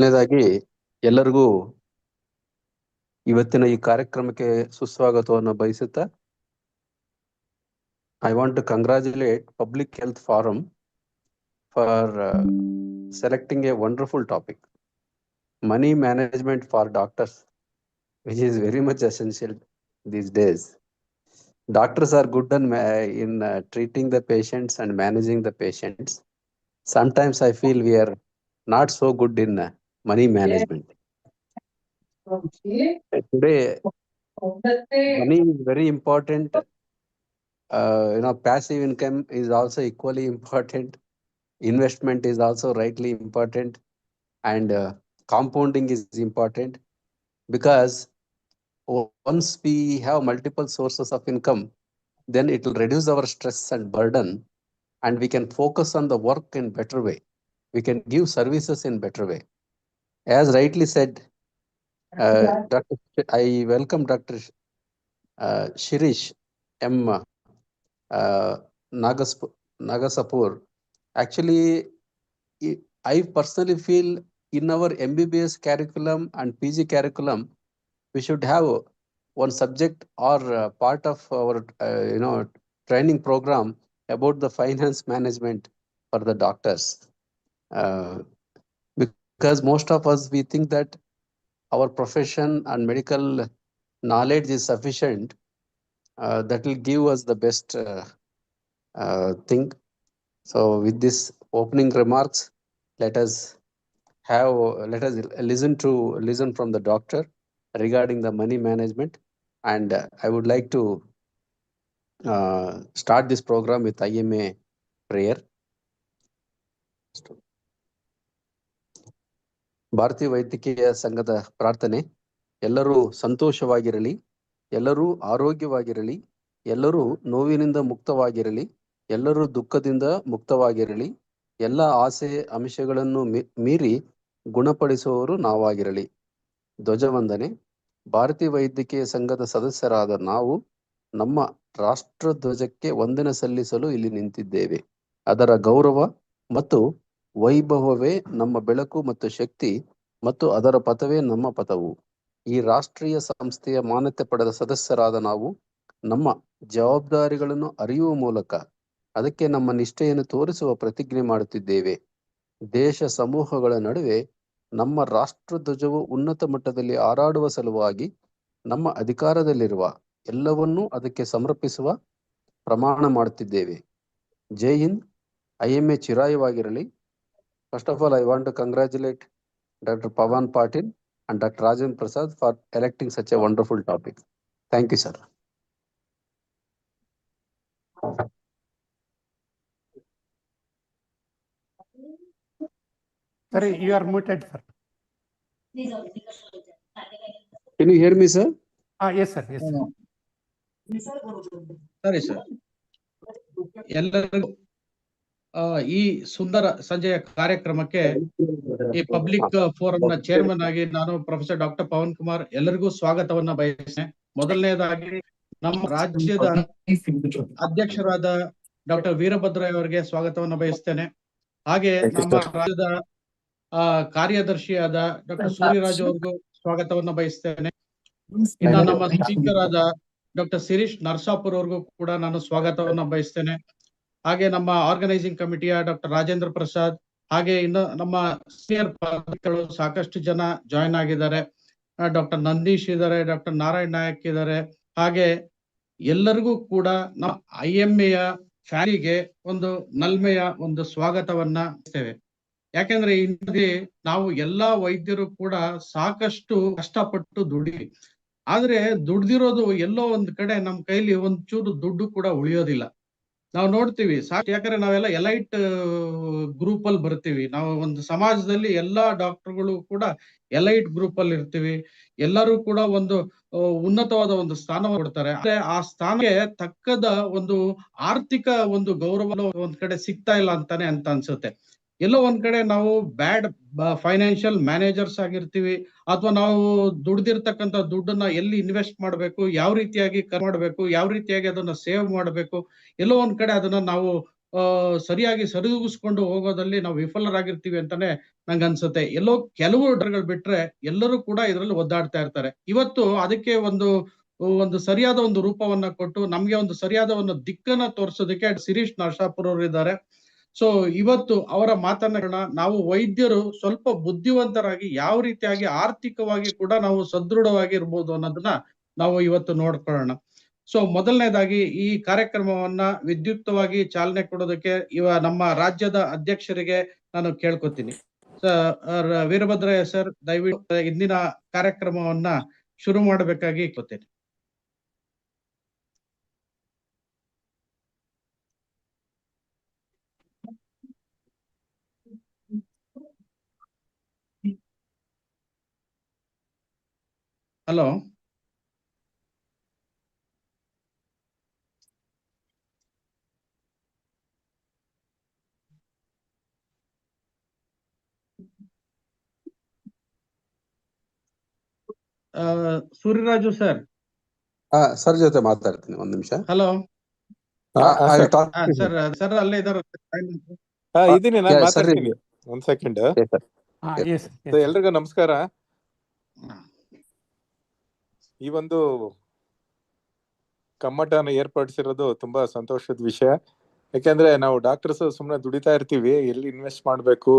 ಮೊದಲನೇದಾಗಿ ಎಲ್ಲರಿಗೂ ಇವತ್ತಿನ ಈ ಕಾರ್ಯಕ್ರಮಕ್ಕೆ ಸುಸ್ವಾಗತವನ್ನು ಬಯಸುತ್ತಾ I want to congratulate Public Health Forum for selecting a wonderful topic, money management for doctors, which is very much essential these days. Doctors are good in treating the patients and managing the patients. Sometimes I feel we are not so good in money management. Today, money is very important. Passive income is also equally important. Investment is also rightly important, and compounding is important, because once we have multiple sources of income, then it will reduce our stress and burden, and we can focus on the work in better way. We can give services in better way. As rightly said, I welcome Dr. Shirish M. Narasapur. Actually, I personally feel in our MBBS curriculum and PG curriculum, we should have one subject or part of our training program about the finance management for the doctors, because most of us, we think that our profession and medical knowledge is sufficient. That will give us the best thing. So with this opening remarks, let us listen from the doctor regarding the money management, and I would like to start this program with IMA prayer. ಭಾರತೀಯ ವೈದ್ಯಕೀಯ ಸಂಘದ ಪ್ರಾರ್ಥನೆ. ಎಲ್ಲರೂ ಸಂತೋಷವಾಗಿರಲಿ, ಎಲ್ಲರೂ ಆರೋಗ್ಯವಾಗಿರಲಿ, ಎಲ್ಲರೂ ನೋವಿನಿಂದ ಮುಕ್ತವಾಗಿರಲಿ, ಎಲ್ಲರೂ ದುಃಖದಿಂದ ಮುಕ್ತವಾಗಿರಲಿ, ಎಲ್ಲ ಆಸೆ ಅಂಶಗಳನ್ನು ಮೀರಿ ಗುಣಪಡಿಸುವವರು ನಾವಾಗಿರಲಿ. ಧ್ವಜವಂದನೆ. ಭಾರತೀಯ ವೈದ್ಯಕೀಯ ಸಂಘದ ಸದಸ್ಯರಾದ ನಾವು ನಮ್ಮ ರಾಷ್ಟ್ರ ಧ್ವಜಕ್ಕೆ ವಂದನೆ ಸಲ್ಲಿಸಲು ಇಲ್ಲಿ ನಿಂತಿದ್ದೇವೆ. ಅದರ ಗೌರವ ಮತ್ತು ವೈಭವವೇ ನಮ್ಮ ಬೆಳಕು ಮತ್ತು ಶಕ್ತಿ, ಮತ್ತು ಅದರ ಪಥವೇ ನಮ್ಮ ಪಥವು. ಈ ರಾಷ್ಟ್ರೀಯ ಸಂಸ್ಥೆಯ ಮಾನ್ಯತೆ ಪಡೆದ ಸದಸ್ಯರಾದ ನಾವು ನಮ್ಮ ಜವಾಬ್ದಾರಿಗಳನ್ನು ಅರಿಯುವ ಮೂಲಕ ಅದಕ್ಕೆ ನಮ್ಮ ನಿಷ್ಠೆಯನ್ನು ತೋರಿಸುವ ಪ್ರತಿಜ್ಞೆ ಮಾಡುತ್ತಿದ್ದೇವೆ. ದೇಶ ಸಮೂಹಗಳ ನಡುವೆ ನಮ್ಮ ರಾಷ್ಟ್ರ ಧ್ವಜವು ಉನ್ನತ ಮಟ್ಟದಲ್ಲಿ ಹಾರಾಡುವ ಸಲುವಾಗಿ ನಮ್ಮ ಅಧಿಕಾರದಲ್ಲಿರುವ ಎಲ್ಲವನ್ನೂ ಅದಕ್ಕೆ ಸಮರ್ಪಿಸುವ ಪ್ರಮಾಣ ಮಾಡುತ್ತಿದ್ದೇವೆ. ಜೈ ಹಿಂದ್. IMA ಚಿರಾಯವಾಗಿರಲಿ. First of all, I want to congratulate Dr. Pavan Patil and Dr. Rajendra Prasad for electing such a wonderful topic. Thank you, sir. Sir, you are muted, sir. Can you hear me, sir? Yes, sir. Yes, sir. ಸರಿ sir. ಎಲ್ಲರಿಗೂ ಈ ಸುಂದರ ಸಂಜೆಯ ಕಾರ್ಯಕ್ರಮಕ್ಕೆ ಈ public forum ನ chairman ಆಗಿ ನಾನು professor doctor Pawankumar ಎಲ್ಲರಿಗೂ ಸ್ವಾಗತವನ್ನ ಬಯಸ್ತೇನೆ. ಮೊದಲನೇದಾಗಿ ನಮ್ಮ ರಾಜ್ಯದ ಅಧ್ಯಕ್ಷರಾದ ಡಾಕ್ಟರ್ ವೀರಭದ್ರಯ್ಯ ಅವರಿಗೆ ಸ್ವಾಗತವನ್ನ ಬಯಸ್ತೇನೆ. ಹಾಗೆ ನಮ್ಮ ರಾಜ್ಯದ ಕಾರ್ಯದರ್ಶಿಯಾದ ಡಾಕ್ಟರ್ ಸೂರ್ಯರಾಜ್ ಅವ್ರಿಗೂ ಸ್ವಾಗತವನ್ನ ಬಯಸ್ತೇನೆ. ಇನ್ನು ನಮ್ಮ ಸ್ಪೀಕರ್ ಆದ ಡಾಕ್ಟರ್ ಶಿರೀಶ್ ನರಸಾಪುರ್ ಅವ್ರಿಗೂ ಕೂಡ ನಾನು ಸ್ವಾಗತವನ್ನ ಬಯಸ್ತೇನೆ. ಹಾಗೆ ನಮ್ಮ ಆರ್ಗನೈಸಿಂಗ್ ಕಮಿಟಿಯ ಡಾಕ್ಟರ್ ರಾಜೇಂದ್ರ ಪ್ರಸಾದ್, ಹಾಗೆ ಇನ್ನು ನಮ್ಮ ಸೀನಿಯರ್ ಪದಾಧಿಕಾರಿಗಳು ಸಾಕಷ್ಟು ಜನ ಜಾಯಿನ್ ಆಗಿದ್ದಾರೆ. ಡಾಕ್ಟರ್ ನಂದೀಶ್ ಇದ್ದಾರೆ, ಡಾಕ್ಟರ್ ನಾರಾಯಣ್ ನಾಯಕ್ ಇದ್ದಾರೆ. ಹಾಗೆ ಎಲ್ಲರಿಗೂ ಕೂಡ ನಮ್ಮ IMA ಫ್ಯಾಮಿಲಿಗೆ ಒಂದು ನಲ್ಮೆಯ ಒಂದು ಸ್ವಾಗತವನ್ನ ಇರ್ತೇವೆ. ಯಾಕೆಂದ್ರೆ ಇಲ್ಲಿ ನಾವು ಎಲ್ಲಾ ವೈದ್ಯರು ಕೂಡ ಸಾಕಷ್ಟು ಕಷ್ಟಪಟ್ಟು ದುಡಿವಿ, ಆದ್ರೆ ದುಡ್ದಿರೋದು ಎಲ್ಲೋ ಒಂದ್ ಕಡೆ ನಮ್ ಕೈಲಿ ಒಂದ್ ಚೂರು ದುಡ್ಡು ಕೂಡ ಉಳಿಯೋದಿಲ್ಲ. ನಾವು ನೋಡ್ತೀವಿ ಯಾಕಂದ್ರೆ ನಾವೆಲ್ಲ ಎಲೈಟ್ ಗ್ರೂಪ್ ಅಲ್ಲಿ ಬರ್ತೀವಿ. ನಾವು ಒಂದು ಸಮಾಜದಲ್ಲಿ ಎಲ್ಲಾ ಡಾಕ್ಟರ್ಗಳು ಕೂಡ ಎಲೈಟ್ ಗ್ರೂಪ್ ಅಲ್ಲಿ ಇರ್ತೀವಿ. ಎಲ್ಲರೂ ಕೂಡ ಒಂದು ಉನ್ನತವಾದ ಒಂದು ಸ್ಥಾನ ಕೊಡ್ತಾರೆ. ಆದ್ರೆ ಆ ಸ್ಥಾನಕ್ಕೆ ತಕ್ಕದ ಒಂದು ಆರ್ಥಿಕ ಒಂದು ಗೌರವ ಒಂದ್ ಕಡೆ ಸಿಗ್ತಾ ಇಲ್ಲ ಅಂತಾನೆ ಅಂತ ಅನ್ಸುತ್ತೆ. ಎಲ್ಲೋ ಒಂದ್ ಕಡೆ ನಾವು ಬ್ಯಾಡ್ ಫೈನಾನ್ಷಿಯಲ್ ಮ್ಯಾನೇಜರ್ಸ್ ಆಗಿರ್ತೀವಿ, ಅಥವಾ ನಾವು ದುಡ್ದಿರ್ತಕ್ಕಂಥ ದುಡ್ಡನ್ನ ಎಲ್ಲಿ ಇನ್ವೆಸ್ಟ್ ಮಾಡ್ಬೇಕು, ಯಾವ ರೀತಿಯಾಗಿ ಖರ್ಚು ಮಾಡ್ಬೇಕು, ಯಾವ ರೀತಿಯಾಗಿ ಅದನ್ನ ಸೇವ್ ಮಾಡ್ಬೇಕು, ಎಲ್ಲೋ ಒಂದ್ ಕಡೆ ಅದನ್ನ ನಾವು ಸರಿಯಾಗಿ ಸರಿದೂಗಿಸ್ಕೊಂಡು ಹೋಗೋದಲ್ಲಿ ನಾವು ವಿಫಲರಾಗಿರ್ತೀವಿ ಅಂತಾನೆ ನಂಗೆ ಅನ್ಸುತ್ತೆ. ಎಲ್ಲೋ ಕೆಲವು ಡಾಕ್ಟರ್ಗಳು ಬಿಟ್ರೆ ಎಲ್ಲರೂ ಕೂಡ ಇದರಲ್ಲಿ ಒದ್ದಾಡ್ತಾ ಇರ್ತಾರೆ. ಇವತ್ತು ಅದಕ್ಕೆ ಒಂದು ಸರಿಯಾದ ಒಂದು ರೂಪವನ್ನ ಕೊಟ್ಟು ನಮ್ಗೆ ಒಂದು ಸರಿಯಾದ ಒಂದು ದಿಕ್ಕನ್ನ ತೋರಿಸೋದಕ್ಕೆ ಶಿರೀಶ್ ನರಸಾಪುರ್ ಅವರು ಇದ್ದಾರೆ. ಸೊ ಇವತ್ತು ಅವರ ಮಾತನ್ನ ನಾವು ವೈದ್ಯರು ಸ್ವಲ್ಪ ಬುದ್ಧಿವಂತರಾಗಿ ಯಾವ ರೀತಿಯಾಗಿ ಆರ್ಥಿಕವಾಗಿ ಕೂಡ ನಾವು ಸದೃಢವಾಗಿ ಇರ್ಬೋದು ಅನ್ನೋದನ್ನ ನಾವು ಇವತ್ತು ನೋಡ್ಕೊಳ್ಳೋಣ. ಸೊ ಮೊದಲನೇದಾಗಿ ಈ ಕಾರ್ಯಕ್ರಮವನ್ನ ವಿದ್ಯುಕ್ತವಾಗಿ ಚಾಲನೆ ಕೊಡೋದಕ್ಕೆ ನಮ್ಮ ರಾಜ್ಯದ ಅಧ್ಯಕ್ಷರಿಗೆ ನಾನು ಕೇಳ್ಕೊತೀನಿ. ವೀರಭದ್ರಯ್ಯ ಸರ್, ದಯವಿಟ್ಟು ಇಂದಿನ ಕಾರ್ಯಕ್ರಮವನ್ನ ಶುರು ಮಾಡಬೇಕಾಗಿ ಕೇಳ್ತೇನೆ. ಹಲೋ. ಸೂರ್ಯರಾಜು ಸರ್. ಸರ್ ಜೊತೆ ಮಾತಾಡ್ತೀನಿ ಒಂದ್ ನಿಮಿಷ. Hello sir. ಸರ್ ಅಲ್ಲೇ ಇದಾರೆ. ಇದೀನಿ, ನಾನು ಮಾತಾಡ್ತೀನಿ. ಒಂದ್ ಸೆಕೆಂಡ್. ಎಲ್ರಿಗೂ ನಮಸ್ಕಾರ. ಈ ಒಂದು ಕಮ್ಮಟನ ಏರ್ಪಡಿಸಿರೋದು ತುಂಬಾ ಸಂತೋಷದ ವಿಷಯ. ಯಾಕೆಂದ್ರೆ ನಾವು ಡಾಕ್ಟರ್ಸ್ ಸುಮ್ನೆ ದುಡಿತಾ ಇರ್ತೀವಿ, ಎಲ್ಲಿ ಇನ್ವೆಸ್ಟ್ ಮಾಡ್ಬೇಕು,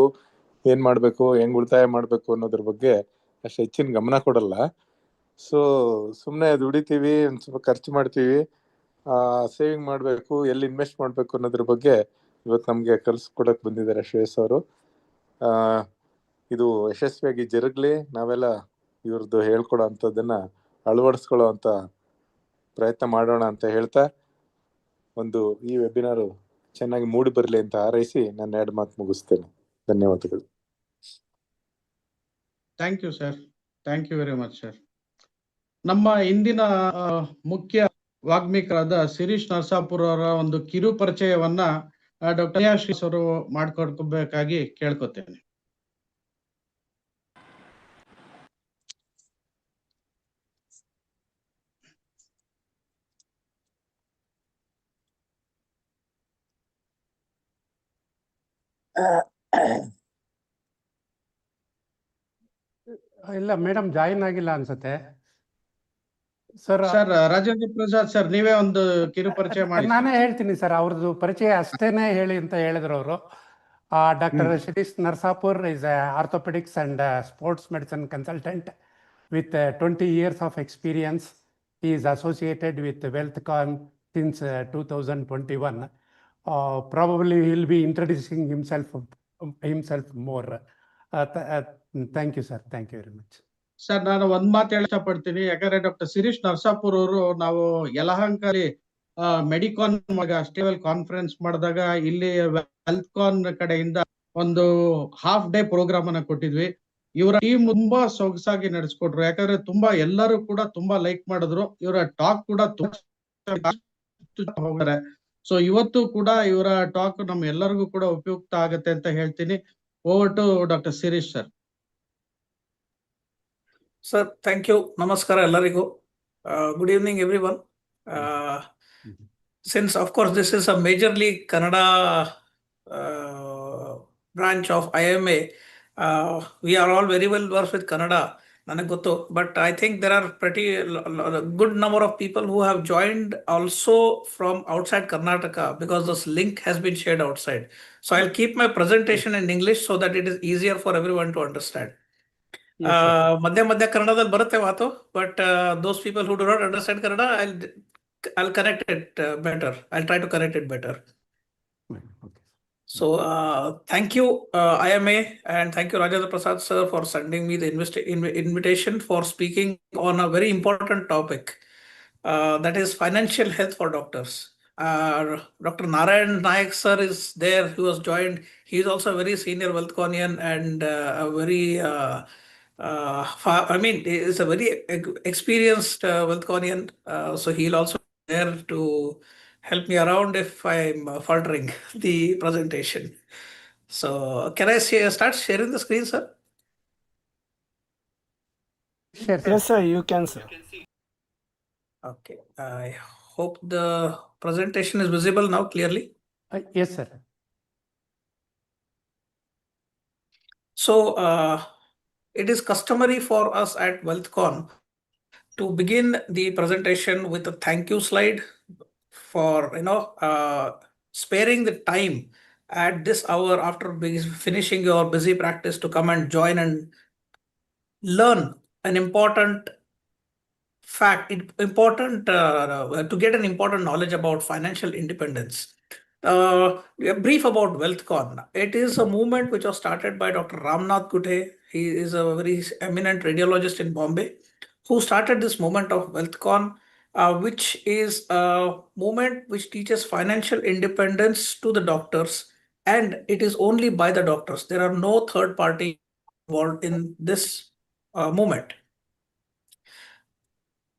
ಏನ್ ಮಾಡ್ಬೇಕು, ಹೆಂಗ್ ಉಳಿತಾಯ ಮಾಡ್ಬೇಕು ಅನ್ನೋದ್ರ ಬಗ್ಗೆ ಅಷ್ಟು ಹೆಚ್ಚಿನ ಗಮನ ಕೊಡಲ್ಲ. ಸೊ ಸುಮ್ನೆ ದುಡಿತೀವಿ, ಒಂದ್ ಸ್ವಲ್ಪ ಖರ್ಚು ಮಾಡ್ತೀವಿ, ಸೇವಿಂಗ್ ಮಾಡ್ಬೇಕು, ಎಲ್ಲಿ ಇನ್ವೆಸ್ಟ್ ಮಾಡ್ಬೇಕು ಅನ್ನೋದ್ರ ಬಗ್ಗೆ ಇವತ್ತು ನಮ್ಗೆ ಕಲ್ಸ್ಕೊಡಕ್ ಬಂದಿದ್ದಾರೆ ಶ್ರೇಯಸ್ ಅವರು. ಇದು ಯಶಸ್ವಿಯಾಗಿ ಜರುಗ್ಲಿ, ನಾವೆಲ್ಲ ಇವ್ರದ್ದು ಹೇಳ್ಕೊಡೋ ಅಂಥದ್ದನ್ನ ಅಳವಡಿಸ್ಕೊಳ್ಳೋ ಅಂತ ಪ್ರಯತ್ನ ಮಾಡೋಣ ಅಂತ ಹೇಳ್ತಾ ಈ ವೆಬಿನಾರು ಚೆನ್ನಾಗಿ ಮೂಡಿ ಬರಲಿ ಅಂತ ಹಾರೈಸಿ ನನ್ನ 2 ಮಾತು ಮುಗಿಸ್ತೇನೆ. ಧನ್ಯವಾದಗಳು. Thank you sir, thank you very much sir. ನಮ್ಮ ಇಂದಿನ ಮುಖ್ಯ ವಾಗ್ಮಿಕರಾದ ಶಿರೀಶ್ ನರಸಾಪುರ್ ಅವರ ಒಂದು ಕಿರು ಪರಿಚಯವನ್ನ ಡಾಕ್ಟರ್ ಶ್ರೀಶ್ ಅವರು ಮಾಡ್ಕೊಡ್ಬೇಕಾಗಿ ಕೇಳ್ಕೊತೇನೆ. ಇಲ್ಲ ಮೇಡಮ್ ಜಾಯಿನ್ ಆಗಿಲ್ಲ ಅನ್ಸುತ್ತೆ ಸರ್. ರಾಜೇಂದ್ರ ಪ್ರಸಾದ್ ಸರ್, ನೀವೇ ಒಂದು ಕಿರು ಪರಿಚಯ ಮಾಡಿ. ನಾನೇ ಹೇಳ್ತೀನಿ ಸರ್, ಅವ್ರದ್ದು ಪರಿಚಯ ಅಷ್ಟೇನೆ ಹೇಳಿ ಅಂತ ಹೇಳಿದ್ರು ಅವರು. Doctor Shirish Narasapur is a orthopedics and sports medicine consultant with 20 years of experience. He is associated with Wealthcon since 2021. Probably he will be introducing himself more. Thank you sir, thank you very much. Sir, ನಾನು ಒಂದ್ ಮಾತು ಹೇಳ ಇಷ್ಟಪಡ್ತೀನಿ. ಯಾಕಂದ್ರೆ doctor Shirish Narasapur ಅವರು ನಾವು ಯಲಹಂಕಲ್ಲಿ ಮೆಡಿಕಾನ್ stable conference ಮಾಡಿದಾಗ ಇಲ್ಲಿ ವೆಲ್ತ್ಕಾನ್ ಕಡೆಯಿಂದ ಒಂದು ಹಾಫ್ ಡೇ ಪ್ರೋಗ್ರಾಮ್ ಅನ್ನ ಕೊಟ್ಟಿದ್ವಿ. ಇವರ ಟೀಮ್ ತುಂಬಾ ಸೊಗಸಾಗಿ ನಡೆಸ್ಕೊಟ್ರು. ಯಾಕಂದ್ರೆ ಎಲ್ಲರೂ ಕೂಡ ತುಂಬಾ ಲೈಕ್ ಮಾಡಿದ್ರು. ಇವರ ಟಾಕ್ ಕೂಡ ಹೋಗ್ತಾರೆ. ಸೊ ಇವತ್ತು ಕೂಡ ಇವರ ಟಾಕ್ ನಮ್ ಎಲ್ಲರಿಗೂ ಕೂಡ ಉಪಯುಕ್ತ ಆಗತ್ತೆ ಅಂತ ಹೇಳ್ತೀನಿ. Over to doctor Shirish sir. Sir, thank you. Namaskar ellarigu. Good evening everyone. Since of course this is a majorly Kannada branch of IMA, we are all very well versed with Kannada. But I think there are pretty good number of people who have joined also from outside Karnataka, because this link has been shared outside. So I'll keep my presentation in English so that it is easier for everyone to understand. ಮಧ್ಯ ಕನ್ನಡದಲ್ಲಿ ಬರುತ್ತೆ ಮಾತು, but those people who do not understand Kannada, I'll connect it better. I'll try to connect it better. So thank you IMA, and thank you Rajendra Prasad sir for sending me the invitation for speaking on a very important topic, that is financial health for doctors. Dr. Narayan Nayak sir is there, who was joined. He is also a very senior Wealthconian and a very he is a very experienced Wealthconian, so he'll also be there to help me around if I'm faltering the presentation. So can I start sharing the screen, sir? Sure, Yes sir, you can sir. Okay, I hope the presentation is visible now clearly. Yes, sir. So it is customary for us at Wealthcon to begin the presentation with a thank you slide for sparing the time at this hour after finishing your busy practice to come and join and learn an important to get an important knowledge about financial independence. A brief about Wealthcon. It is a movement which was started by Dr. Ramnath Gute. He is a very eminent radiologist in Bombay who started this movement of Wealthcon, which is a movement which teaches financial independence to the doctors, and it is only by the doctors. There are no third party involved in this movement.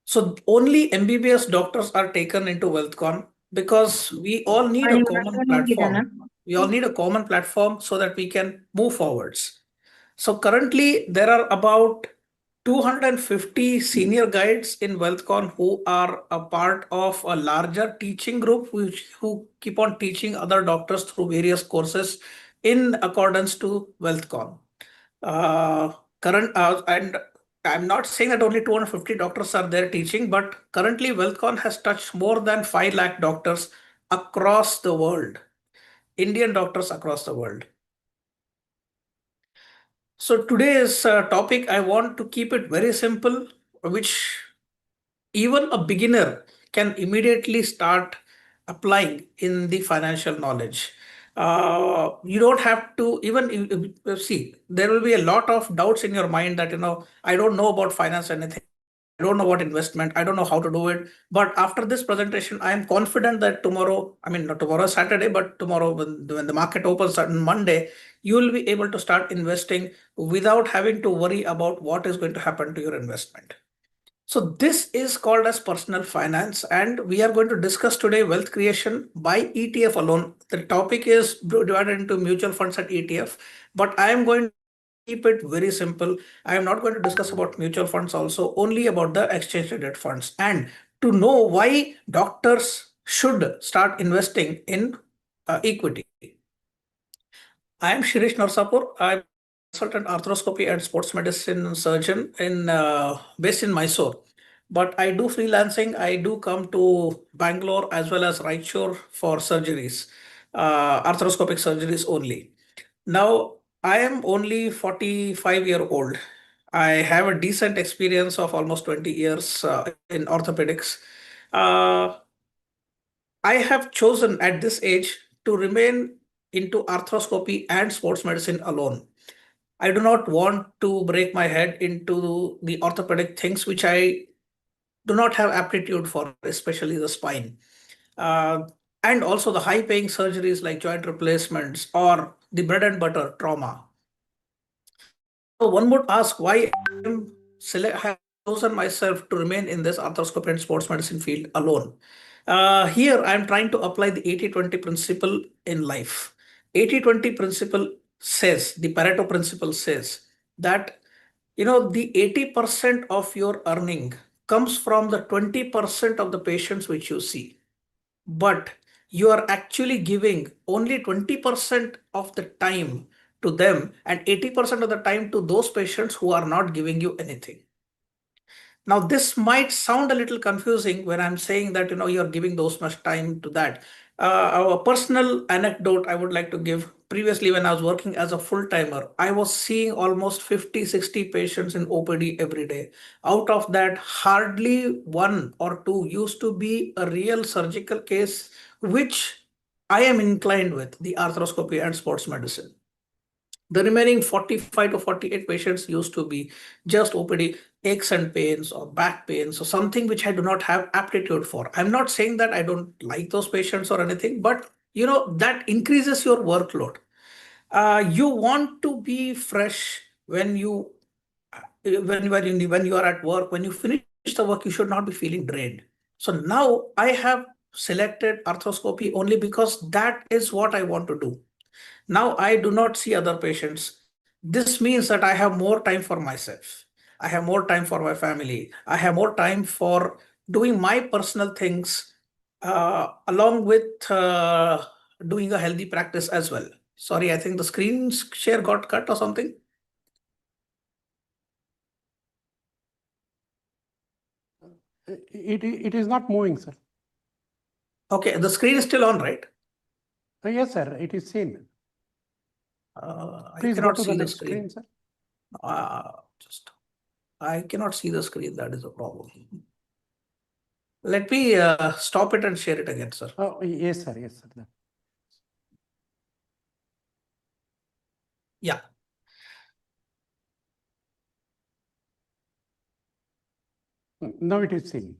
So only MBBS doctors are taken into Wealthcon because we all need a common platform. We all need a common platform so that we can move forwards. So currently there are about 250 senior guides in Wealthcon who are a part of a larger teaching group who keep on teaching other doctors through various courses in accordance to Wealthcon. And I'm not saying that only 250 doctors are there teaching, but currently Wealthcon has touched more than 5 lakh doctors across the world, Indian doctors across the world. So today's topic, I want to keep it very simple, which even a beginner can immediately start applying in the financial knowledge. You don't have to even see, there will be a lot of doubts in your mind that, I don't know about finance anything. I don't know what investment, I don't know how to do it. But after this presentation, I am confident that tomorrow, not tomorrow, Saturday, but tomorrow when the market opens on Monday, you will be able to start investing without having to worry about what is going to happen to your investment. So this is called as personal finance, and we are going to discuss today wealth creation by ETF alone. The topic is divided into mutual funds and ETF, but I am going to keep it very simple. I am not going to discuss about mutual funds also, only about the exchange traded funds. And to know why doctors should start investing in equity. I am Shirish Narasapur. I'm a consultant arthroscopy and sports medicine surgeon based in Mysore. But I do freelancing. I do come to Bangalore as well as Raichur for surgeries, arthroscopic surgeries only. Now, I am only 45-year-old. I have a decent experience of almost 20 years in orthopedics. I have chosen at this age to remain into arthroscopy and sports medicine alone. I do not want to break my head into the orthopedic things which I do not have aptitude for, especially the spine. And also the high paying surgeries like joint replacements or the bread and butter trauma. So one would ask why I have chosen myself to remain in this arthroscopy and sports medicine field alone. Here I'm trying to apply the 80-20 principle in life. 80-20 principle says, the Pareto principle says that the 80% of your earning comes from the 20% of the patients which you see. But you are actually giving only 20% of the time to them and 80% of the time to those patients who are not giving you anything. Now, this might sound a little confusing when I'm saying that, you're giving those much time to that. A personal anecdote I would like to give. Previously, when I was working as a full-timer, I was seeing almost 50, 60 patients in OPD every day. Out of that, hardly one or two used to be a real surgical case, which I am inclined with, the arthroscopy and sports medicine. The remaining 45 to 48 patients used to be just OPD aches and pains or back pains or something which I do not have aptitude for. I'm not saying that I don't like those patients or anything, but that increases your workload. You want to be fresh when you are at work. When you finish the work, you should not be feeling drained. So now I have selected arthroscopy only because that is what I want to do. Now I do not see other patients. This means that I have more time for myself. I have more time for my family. I have more time for doing my personal things along with doing a healthy practice as well. Sorry, I think the screen share got cut or something. It is not moving, sir. Okay, the screen is still on, right? Yes, sir, it is seen. I Please go cannot to see the the next screen, sir. I cannot see the screen. That is a problem. Let me stop it and share it again, sir. Oh, yes, sir. Yes, sir. Yeah. Now it is seen.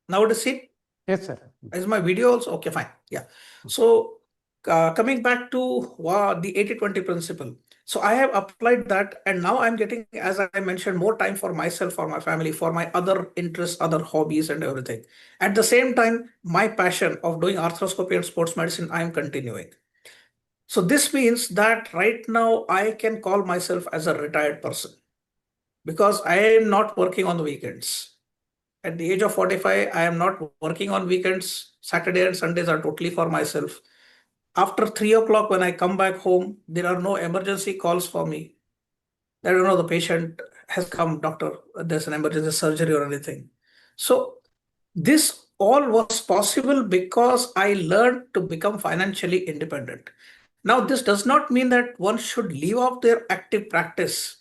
Now it is seen? Yes, sir. Is my video also? Okay, fine. Yeah. So coming back to the 80-20 principle. So I have applied that, and now I'm getting, as I mentioned, more time for myself, for my family, for my other interests, other hobbies and everything. At the same time, my passion of doing arthroscopy and sports medicine, I'm continuing. So this means that right now I can call myself as a retired person because I am not working on the weekends. At the age of 45, I am not working on weekends. Saturday and Sundays are totally for myself. After 3 o'clock, when I come back home, there are no emergency calls for me. I don't know, the patient has come, doctor, there's an emergency surgery or anything. So this all was possible because I learned to become financially independent. Now, this does not mean that one should leave off their active practice.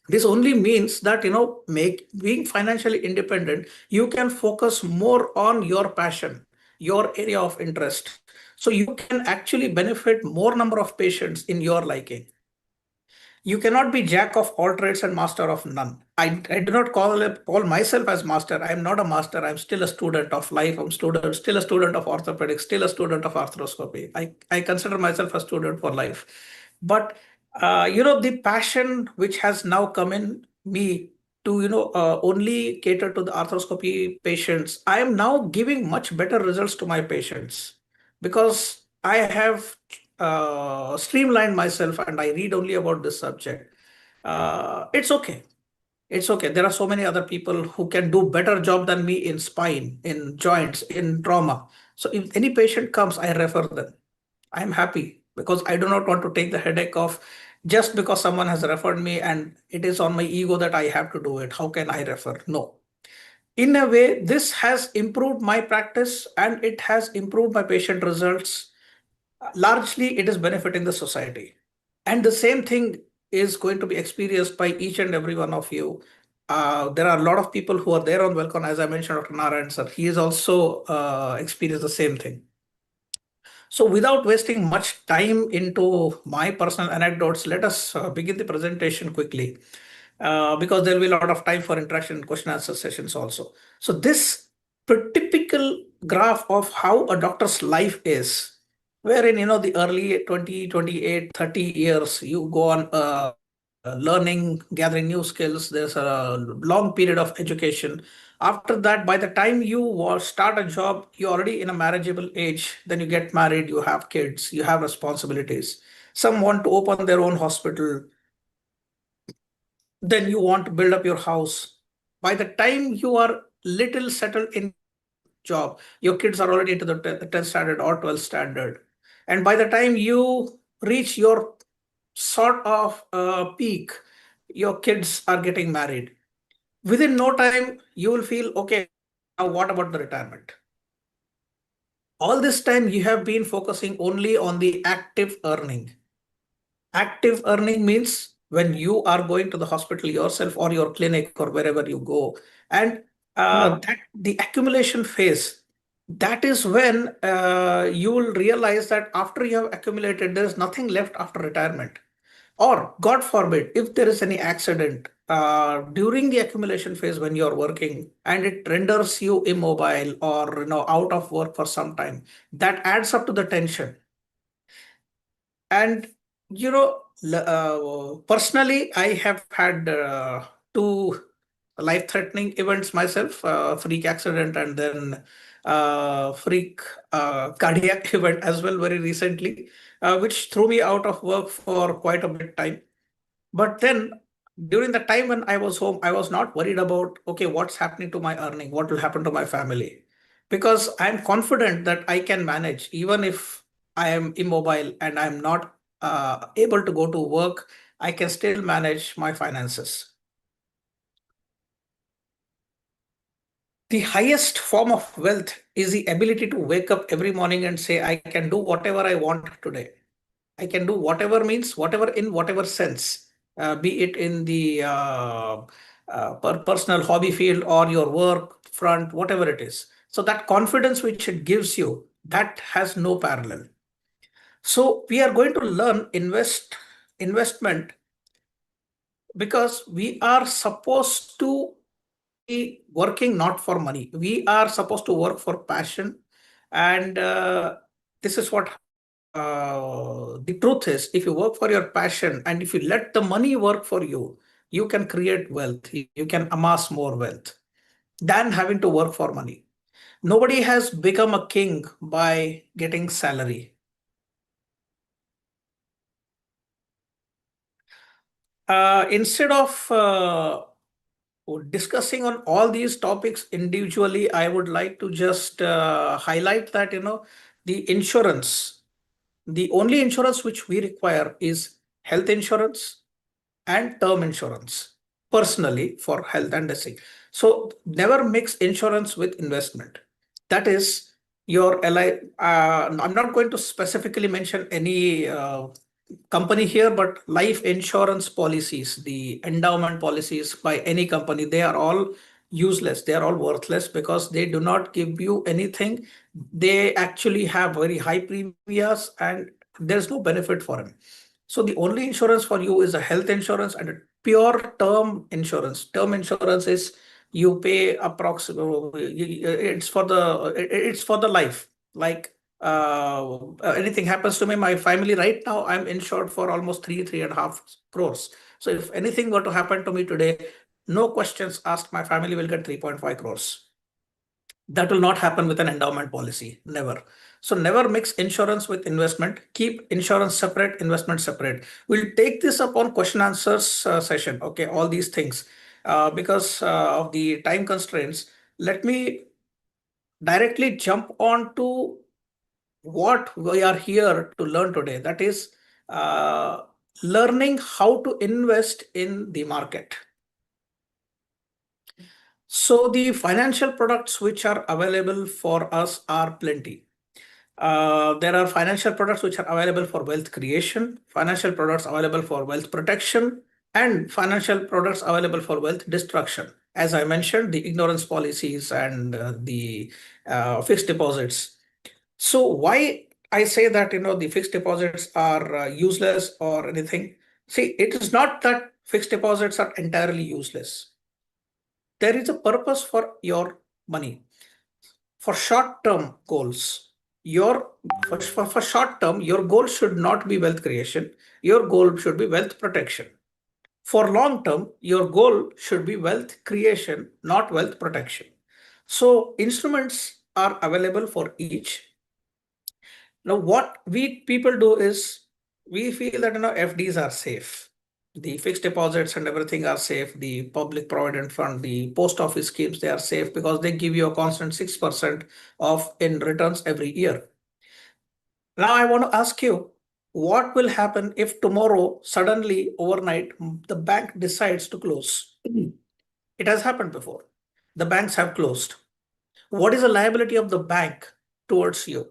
This only means that, being financially independent, you can focus more on your passion, your area of interest. So you can actually benefit more number of patients in your liking. You cannot be jack of all trades and master of none. I do not call myself as master. I'm not a master. I'm still a student of life. I'm still a student of orthopedics, still a student of arthroscopy. I consider myself a student for life. But the passion which has now come in me to only cater to the arthroscopy patients, I am now giving much better results to my patients because I have streamlined myself and I read only about this subject. It's okay. It's okay. There are so many other people who can do better job than me in spine, in joints, in trauma. So if any patient comes, I refer them. I'm happy because I do not want to take the headache of just because someone has referred me and it is on my ego that I have to do it. How can I refer? No. In a way, this has improved my practice and it has improved my patient results. Largely, it is benefiting the society. And the same thing is going to be experienced by each and every one of you. There are a lot of people who are there on Wealthcon, as I mentioned, Dr. Narayan sir. He has also experienced the same thing. So without wasting much time into my personal anecdotes, let us begin the presentation quickly because there will be a lot of time for interaction and question answer sessions also. So this typical graph of how a doctor's life is, wherein, the early 20, 28, 30 years, you go on learning, gathering new skills. There's a long period of education. After that, by the time you start a job, you're already in a marriageable age. Then you get married, you have kids, you have responsibilities. Some want to open their own hospital. Then you want to build up your house. By the time you are little settled in job, your kids are already into the 10th standard or 12th standard. And by the time you reach your sort of peak, your kids are getting married. Within no time, you will feel, okay, now what about the retirement? All this time, you have been focusing only on the active earning. Active earning means when you are going to the hospital yourself or your clinic or wherever you go. And that the accumulation phase, that is when you will realize that after you have accumulated, there is nothing left after retirement. Or God forbid, if there is any accident during the accumulation phase when you're working and it renders you immobile or out of work for some time, that adds up to the tension. And personally, I have had two life-threatening events myself, freak accident and then freak cardiac event as well very recently, which threw me out of work for quite a bit time. But then during the time when I was home, I was not worried about, okay, what's happening to my earning? What will happen to my family? Because I'm confident that I can manage, even if I am immobile and I'm not able to go to work, I can still manage my finances. The highest form of wealth is the ability to wake up every morning and say, I can do whatever I want today. I can do whatever means, whatever in whatever sense, be it in the personal hobby field or your work front, whatever it is. So that confidence which it gives you, that has no parallel. So we are going to learn investment because we are supposed to be working not for money. We are supposed to work for passion. And this is what the truth is. If you work for your passion and if you let the money work for you, you can create wealth. You can amass more wealth than having to work for money. Nobody has become a king by getting salary. Instead of discussing on all these topics individually, I would like to just highlight that, the insurance, the only insurance which we require is health insurance and term insurance personally for health and disease. So never mix insurance with investment. That is your LI. I'm not going to specifically mention any company here, but life insurance policies, the endowment policies by any company, they are all useless. They are all worthless because they do not give you anything. They actually have very high premiums and there's no benefit for them. So the only insurance for you is a health insurance and a pure term insurance. Term insurance is you pay approximately, it's for the life. Like anything happens to me, my family right now, I'm insured for almost 3.5 crores. So if anything were to happen to me today, no questions asked, my family will get 3.5 crores. That will not happen with an endowment policy, never. So never mix insurance with investment. Keep insurance separate, investment separate. We'll take this up on question answers session, okay, all these things. Because of the time constraints, let me directly jump on to what we are here to learn today. That is learning how to invest in the market. So the financial products which are available for us are plenty. There are financial products which are available for wealth creation, financial products available for wealth protection, and financial products available for wealth destruction. As I mentioned, the ignorance policies and the fixed deposits. So why I say that, the fixed deposits are useless or anything? See, it is not that fixed deposits are entirely useless. There is a purpose for your money. For short-term goals, for short term, your goal should not be wealth creation. Your goal should be wealth protection. For long term, your goal should be wealth creation, not wealth protection. So instruments are available for each. Now, what we people do is we feel that FDs are safe. The fixed deposits and everything are safe. The public provident fund, the post office schemes, they are safe because they give you a constant 6% of in returns every year. Now I want to ask you, what will happen if tomorrow, suddenly, overnight, the bank decides to close? It has happened before. The banks have closed. What is the liability of the bank towards you?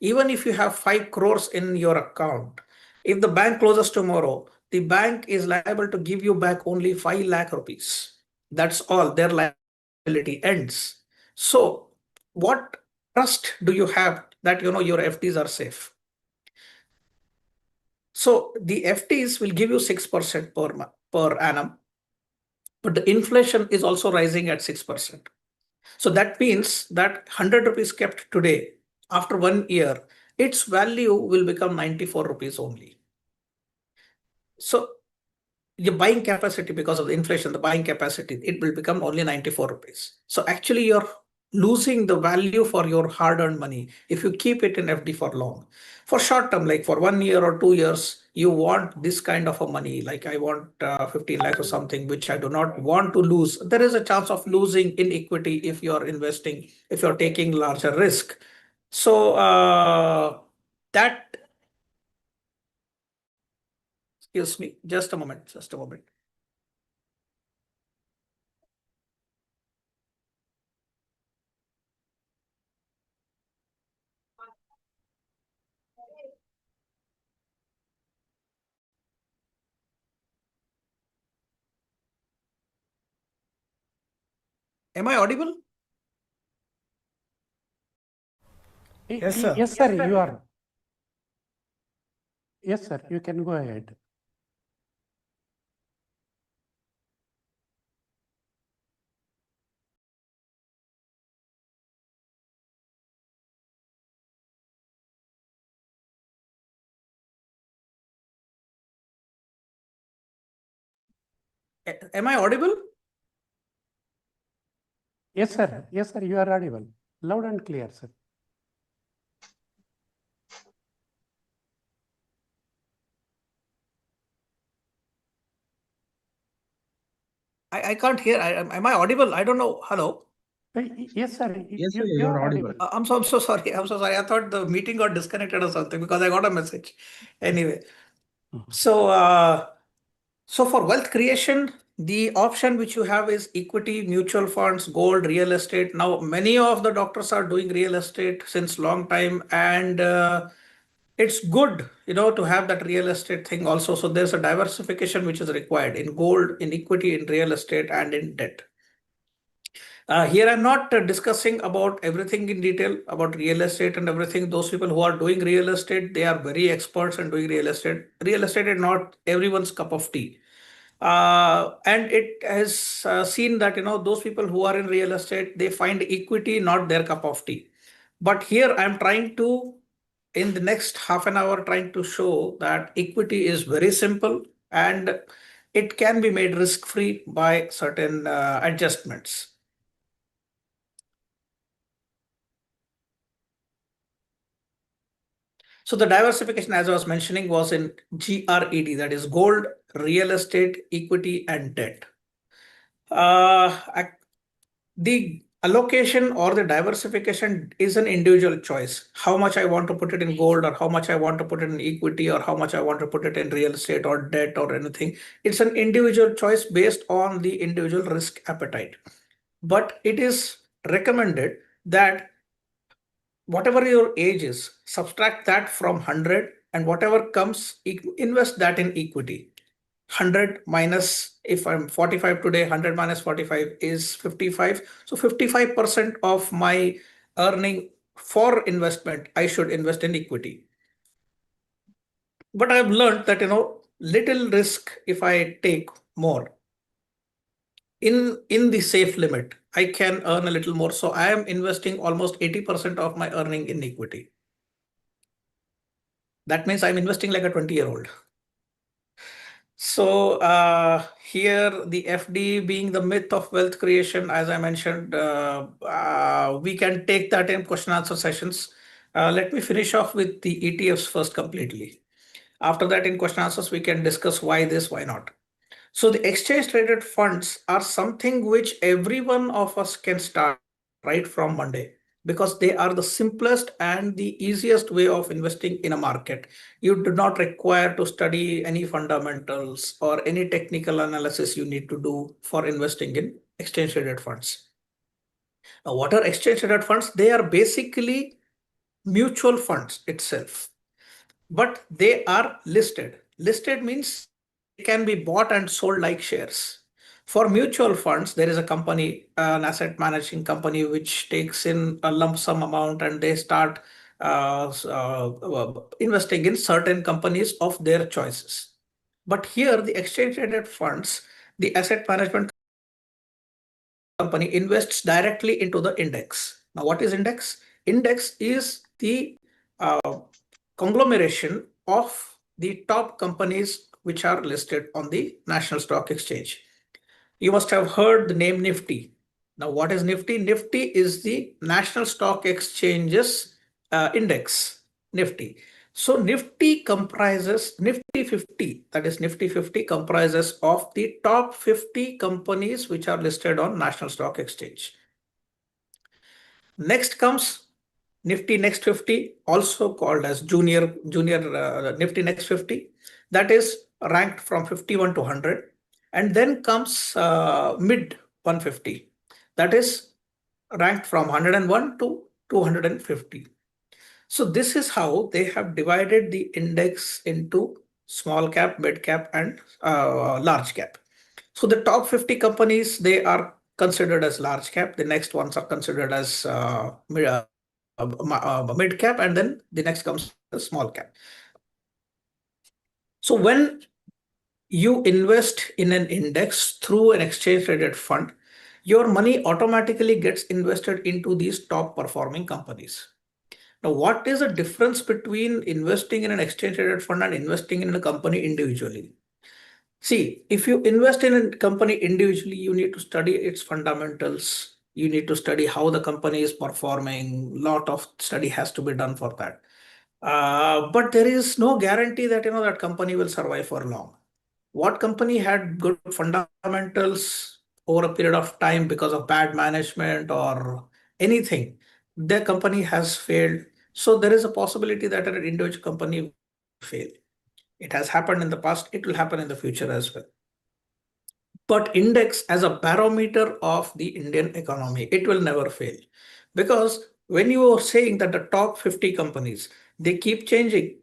Even if you have 5 crores in your account, if the bank closes tomorrow, the bank is liable to give you back only 5 lakh rupees. That's all. Their liability ends. So what trust do you have that your FDs are safe? So the FDs will give you 6% per annum, but the inflation is also rising at 6%. So that means that 100 rupees kept today, after 1 year, its value will become 94 rupees only. So the buying capacity, because of the inflation, the buying capacity, it will become only 94 rupees. So actually you're losing the value for your hard-earned money if you keep it in FD for long. For short term, like for 1 year or 2 years, you want this kind of a money, like I want 15 lakhs or something, which I do not want to lose. There is a chance of losing in equity if you're investing, if you're taking larger risk. So that, excuse me, just a moment, just a moment. Am I audible? Yes, sir. Yes, sir, you are. Yes, sir, you can go ahead. Am I audible? Yes, sir. Yes, sir, you are audible. Loud and clear, sir. I can't hear. Am I audible? I don't know. Hello. Yes, sir. Yes, sir, You you're are audible. audible. I'm so sorry. I'm so sorry. I thought the meeting got disconnected or something because I got a message. Anyway, so so for wealth creation, the option which you have is equity, mutual funds, gold, real estate. Now, many of the doctors are doing real estate since long time, and it's good, to have that real estate thing also. So there's a diversification which is required in gold, in equity, in real estate, and in debt. Here I'm not discussing about everything in detail about real estate and everything. Those people who are doing real estate, they are very experts in doing real estate. Real estate is not everyone's cup of tea. And it has seen that, those people who are in real estate, they find equity not their cup of tea. But here I'm trying to, in the next half an hour, trying to show that equity is very simple and it can be made risk-free by certain adjustments. So the diversification, as I was mentioning, was in GRED, that is gold, real estate, equity, and debt. The allocation or the diversification is an individual choice. How much I want to put it in gold, or how much I want to put it in equity, or how much I want to put it in real estate or debt or anything. It's an individual choice based on the individual risk appetite. But it is recommended that whatever your age is, subtract that from 100, and whatever comes, invest that in equity. 100 minus, if I'm 45 today, 100 minus 45 is 55. So 55% of my earning for investment, I should invest in equity. But I've learned that, little risk if I take more. In the safe limit, I can earn a little more. So I am investing almost 80% of my earning in equity. That means I'm investing like a 20-year-old. So here the FD being the myth of wealth creation, as I mentioned, we can take that in question answer sessions. Let me finish off with the ETFs first completely. After that, in question answers, we can discuss why this, why not. So the exchange traded funds are something which every one of us can start right from Monday, because they are the simplest and the easiest way of investing in a market. You do not require to study any fundamentals or any technical analysis you need to do for investing in exchange traded funds. Now, what are exchange traded funds? They are basically mutual funds itself, but they are listed. Listed means they can be bought and sold like shares. For mutual funds, there is a company, an asset managing company, which takes in a lump sum amount and they start investing in certain companies of their choices. But here, the exchange traded funds, the asset management company invests directly into the index. Now, what is index? Index is the conglomeration of the top companies which are listed on the National Stock Exchange. You must have heard the name Nifty. Now, what is Nifty? Nifty is the National Stock Exchange's index, Nifty. So Nifty comprises, Nifty 50, that is Nifty 50 comprises of the top 50 companies which are listed on National Stock Exchange. Next comes Nifty Next 50, also called as junior Nifty Next 50, that is ranked from 51 to 100. And then comes mid 150, that is ranked from 101 to 250. So this is how they have divided the index into small cap, mid cap, and large cap. So the top 50 companies, they are considered as large cap. The next ones are considered as mid cap, and then the next comes the small cap. So when you invest in an index through an exchange traded fund, your money automatically gets invested into these top performing companies. Now, what is the difference between investing in an exchange traded fund and investing in a company individually? See, if you invest in a company individually, you need to study its fundamentals. You need to study how the company is performing. Lot of study has to be done for that. But there is no guarantee that that company will survive for long. What company had good fundamentals over a period of time because of bad management or anything, their company has failed. So there is a possibility that an individual company will fail. It has happened in the past, it will happen in the future as well. But index as a barometer of the Indian economy, it will never fail. Because when you are saying that the top 50 companies, they keep changing.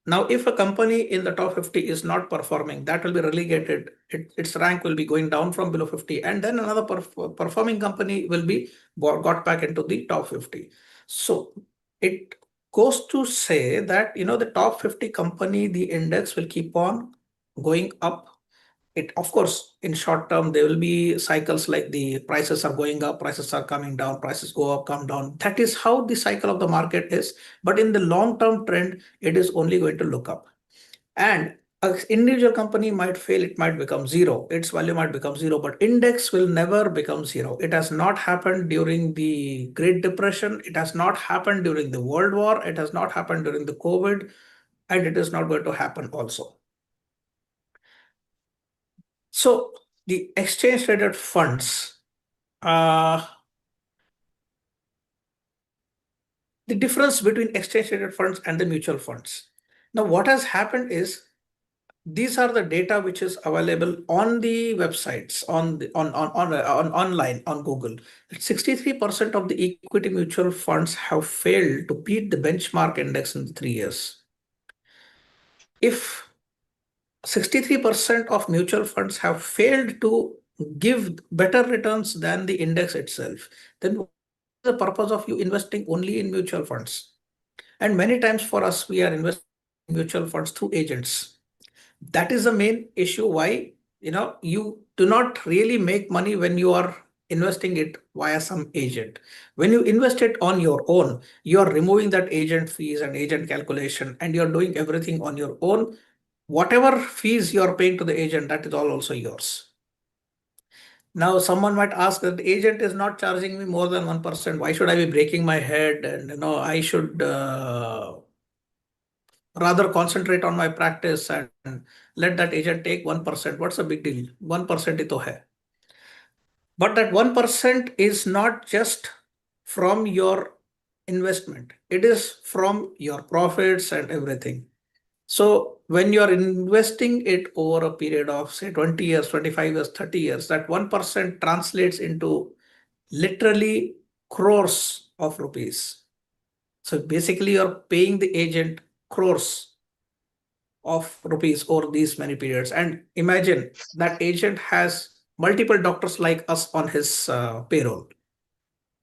Now, if a company in the top 50 is not performing, that will be relegated. Its rank will be going down from below 50. And then another performing company will be got back into the top 50. So it goes to say that, the top 50 company, the index will keep on going up. It, of course, in short term, there will be cycles like the prices are going up, prices are coming down, prices go up, come down. That is how the cycle of the market is. But in the long-term trend, it is only going to look up. And an individual company might fail, it might become zero. Its value might become zero, but index will never become zero. It has not happened during the Great Depression. It has not happened during the World War. It has not happened during the COVID. And it is not going to happen also. So the exchange traded funds, the difference between exchange traded funds and the mutual funds. Now, what has happened is these are the data which is available on the websites, online, on Google. 63% of the equity mutual funds have failed to beat the benchmark index in 3 years. If 63% of mutual funds have failed to give better returns than the index itself, then what is the purpose of you investing only in mutual funds? And many times for us, we are investing in mutual funds through agents. That is the main issue why you do not really make money when you are investing it via some agent. When you invest it on your own, you are removing that agent fees and agent calculation, and you're doing everything on your own. Whatever fees you're paying to the agent, that is all also yours. Now, someone might ask that the agent is not charging me more than 1%. Why should I be breaking my head? And I should rather concentrate on my practice and let that agent take 1%. What's the big deal? 1% it to hai. But that 1% is not just from your investment. It is from your profits and everything. So when you're investing it over a period of say 20 years, 25 years, 30 years, that 1% translates into literally crores of rupees. So basically you're paying the agent crores of rupees over these many periods. And imagine that agent has multiple doctors like us on his payroll.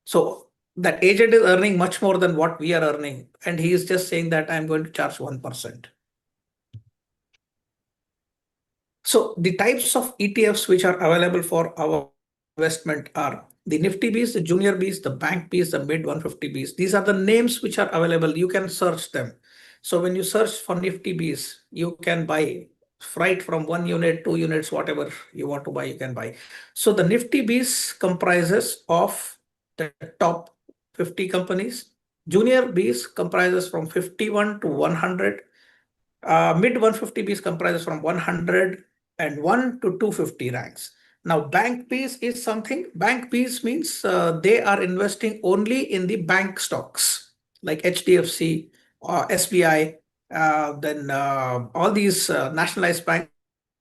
So that agent is earning much more than what we are earning. And he is just saying that I'm going to charge 1%. So the types of ETFs which are available for our investment are the Nifty Bs, the Junior Bs, the Bank Bs, the Mid 150 Bs. These are the names which are available. You can search them. So when you search for Nifty Bs, you can buy right from 1 unit, 2 units, whatever you want to buy, you can buy. So the Nifty Bs comprises of the top 50 companies. Junior Bs comprises from 51 to 100. Mid 150 Bs comprises from 101 to 250 ranks. Now, bank Bs is something. Bank Bs means they are investing only in the bank stocks. like HDFC, SBI, then all these nationalized banks,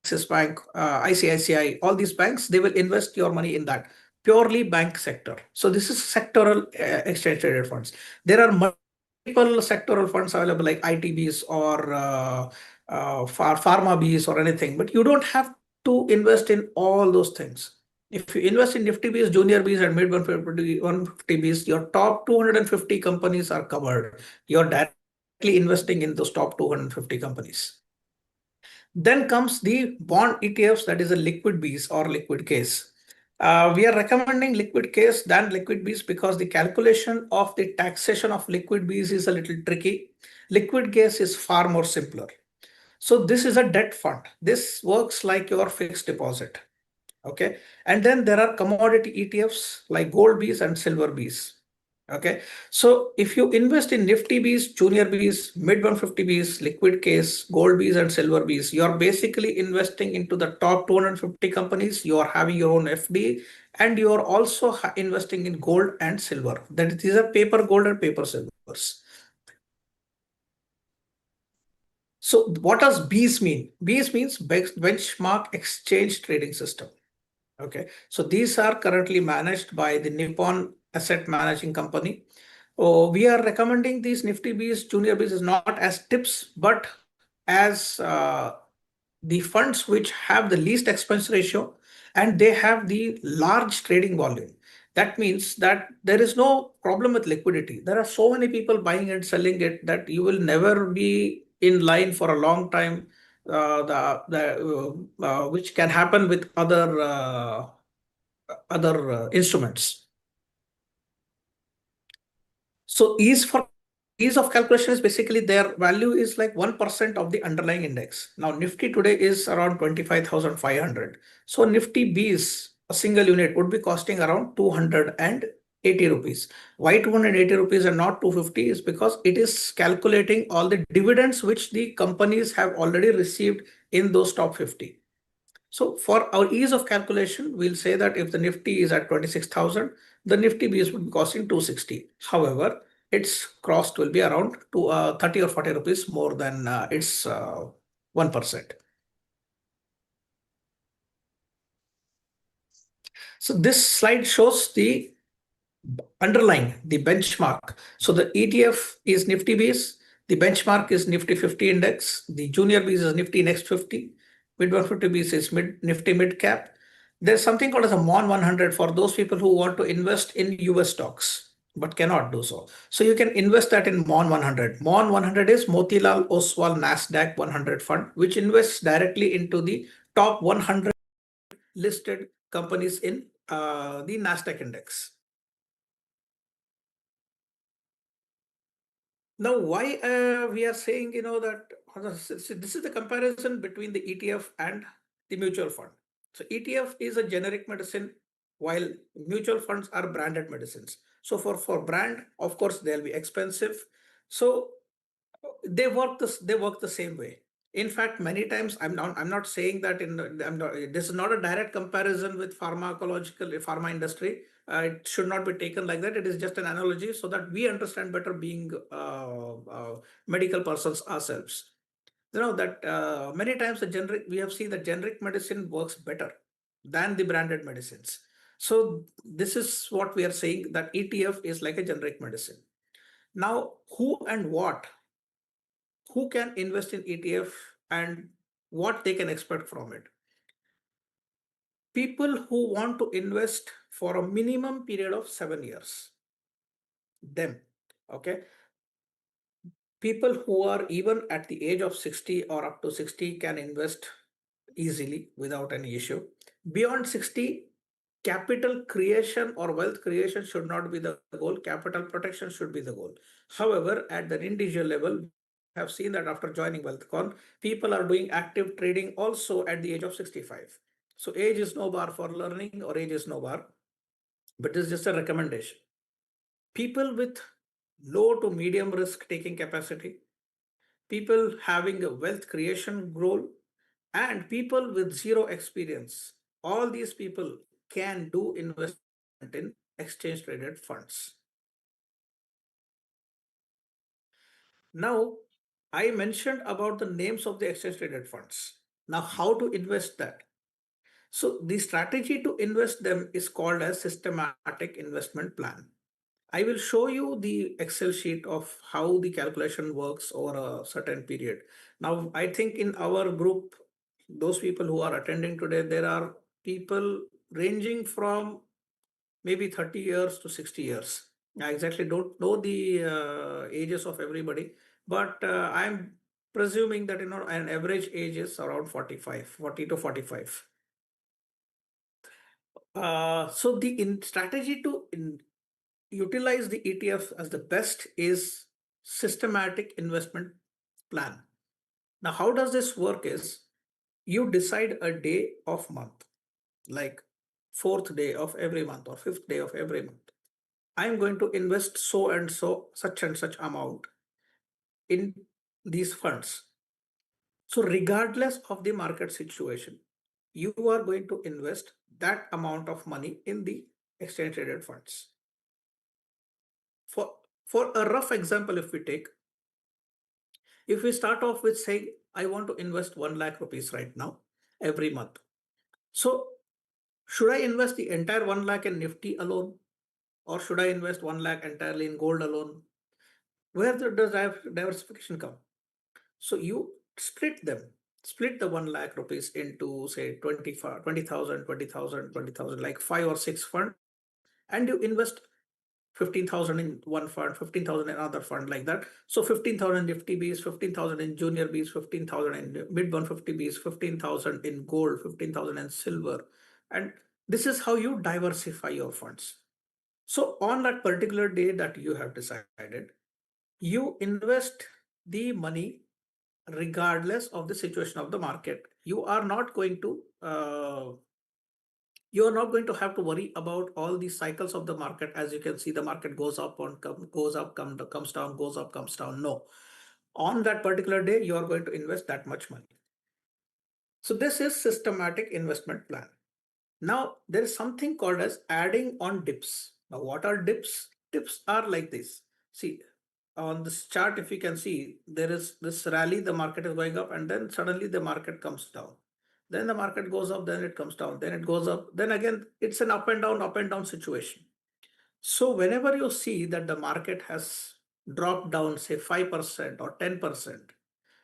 Axis Bank, ICICI, all these banks, they will invest your money in that purely bank sector. So this is sectoral exchange traded funds. There are multiple sectoral funds available like ITBs or Pharma Bs or anything, but you don't have to invest in all those things. If you invest in Nifty Bs, Junior Bs, and Mid 150 Bs, your top 250 companies are covered. You're directly investing in those top 250 companies. Then comes the bond ETFs, that is a liquid Bs or liquid case. We are recommending liquid case than liquid Bs because the calculation of the taxation of liquid Bs is a little tricky. Liquid case is far more simpler. So this is a debt fund. This works like your fixed deposit. Okay. And then there are commodity ETFs like gold Bs and silver Bs. Okay. So if you invest in Nifty Bs, Junior Bs, Mid 150 Bs, liquid case, gold Bs and silver Bs, you're basically investing into the top 250 companies. You are having your own FD and you're also investing in gold and silver. That these are paper gold and paper silvers. So what does Bs mean? Bs means benchmark exchange trading system. Okay, so these are currently managed by the Nippon Asset Managing Company. Oh, we are recommending these Nifty Bs, Junior Bs is not as tips, but as the funds which have the least expense ratio and they have the large trading volume. That means that there is no problem with liquidity. There are so many people buying and selling it that you will never be in line for a long time. Which can happen with other instruments. So ease of calculation is basically their value is like 1% of the underlying index. Now Nifty today is around 25,500. So Nifty Bs, a single unit would be costing around 280 rupees. Why 280 rupees and not 250 is because it is calculating all the dividends which the companies have already received in those top 50. So for our ease of calculation, we'll say that if the Nifty is at 26,000, the Nifty Bs would be costing 260. However, its cost will be around 30 or 40 rupees more than its 1%. So this slide shows the underlying, the benchmark. So the ETF is Nifty Bs, the benchmark is Nifty 50 index, the Junior Bs is Nifty Next 50, Mid 150 Bs is Nifty Mid Cap. There's something called as a MON 100 for those people who want to invest in US stocks but cannot do so. So you can invest that in MON 100. MON 100 is Motilal Oswal Nasdaq 100 fund, which invests directly into the top 100 listed companies in the Nasdaq index. Now, why we are saying, that this is the comparison between the ETF and the mutual fund. So ETF is a generic medicine while mutual funds are branded medicines. So for brand, of course, they'll be expensive. So they work the same way. In fact, many times I'm not saying that this is not a direct comparison with pharma industry. It should not be taken like that. It is just an analogy so that we understand better being medical persons ourselves. That many times we have seen that generic medicine works better than the branded medicines. So this is what we are saying, that ETF is like a generic medicine. Now, who can invest in ETF and what they can expect from it? People who want to invest for a minimum period of 7 years. Okay. People who are even at the age of 60 or up to 60 can invest easily without any issue. Beyond 60, capital creation or wealth creation should not be the goal. Capital protection should be the goal. However, at the individual level, have seen that after joining Wealthcon, people are doing active trading also at the age of 65. So age is no bar for learning, or age is no bar, but this is just a recommendation. People with low to medium risk taking capacity, people having a wealth creation goal, and people with zero experience, all these people can do investment in exchange traded funds. Now, I mentioned about the names of the exchange traded funds. Now, how to invest that? So the strategy to invest them is called as systematic investment plan. I will show you the Excel sheet of how the calculation works over a certain period. Now, I think in our group, those people who are attending today, there are people ranging from maybe 30 years to 60 years. I exactly don't know the ages of everybody, but I'm presuming that an average age is around 40 to 45. So the strategy to utilize the ETF as the best is systematic investment plan. Now, how does this work is you decide a day of month, like 4th day of every month or 5th day of every month. I'm going to invest so and so, such and such amount in these funds. So regardless of the market situation, you are going to invest that amount of money in the exchange traded funds. For a rough example, if we start off with saying, I want to invest 1 lakh rupees right now, every month. So should I invest the entire 1 lakh in Nifty alone? Or should I invest 1 lakh entirely in gold alone? Where does diversification come? So you split the 1 lakh rupees into say 20,000, 20,000, 20,000, like 5 or 6 funds, and you invest 15,000 in one fund, 15,000 in another fund, like that. So 15,000 Nifty Bs, 15,000 in Junior Bs, 15,000 in mid 150 Bs, 15,000 in gold, 15,000 in silver. And this is how you diversify your funds. So on that particular day that you have decided, you invest the money regardless of the situation of the market. You are not going to have to worry about all the cycles of the market. As you can see, the market goes up, comes down, goes up, comes down. No, on that particular day, you are going to invest that much money. So this is systematic investment plan. Now there is something called as adding on dips. Now what are dips? Dips are like this. See, on this chart, if you can see, there is this rally, the market is going up, and then suddenly the market comes down. Then the market goes up, then it comes down, then it goes up. Then again, it's an up and down situation. So whenever you see that the market has dropped down, say 5% or 10%,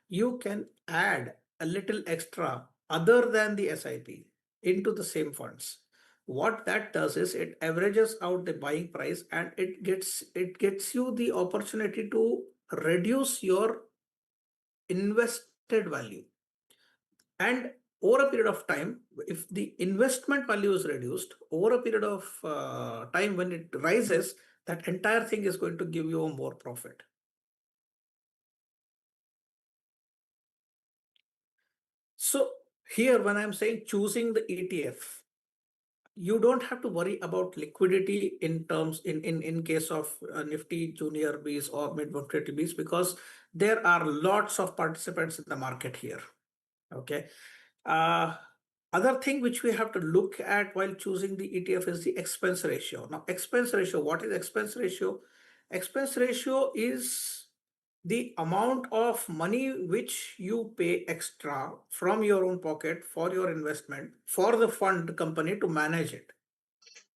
you can add a little extra other than the SIP into the same funds. What that does is it averages out the buying price, and it gets you the opportunity to reduce your invested value. And over a period of time, if the investment value is reduced, over a period of time when it rises, that entire thing is going to give you a more profit. So here, when I'm saying choosing the ETF, you don't have to worry about liquidity in case of Nifty Junior Bs or mid 150 Bs, because there are lots of participants in the market here. Okay. Other thing which we have to look at while choosing the ETF is the expense ratio. Now, expense ratio, what is expense ratio? Expense ratio is the amount of money which you pay extra from your own pocket for your investment for the fund company to manage it.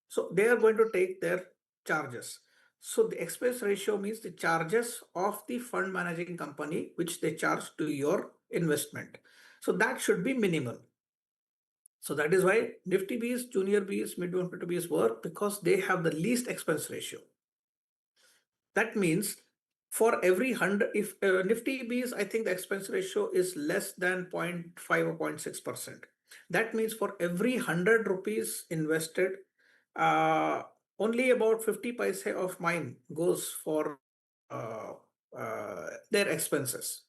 So they are going to take their charges. So the expense ratio means the charges of the fund managing company which they charge to your investment. So that should be minimal. So that is why Nifty Bs, Junior Bs, mid 150 Bs work, because they have the least expense ratio. That means for every 100, if Nifty Bs, I think the expense ratio is less than 0.5 or 0.6%. That means for every 100 rupees invested, only about 50 paise of mine goes for their expenses.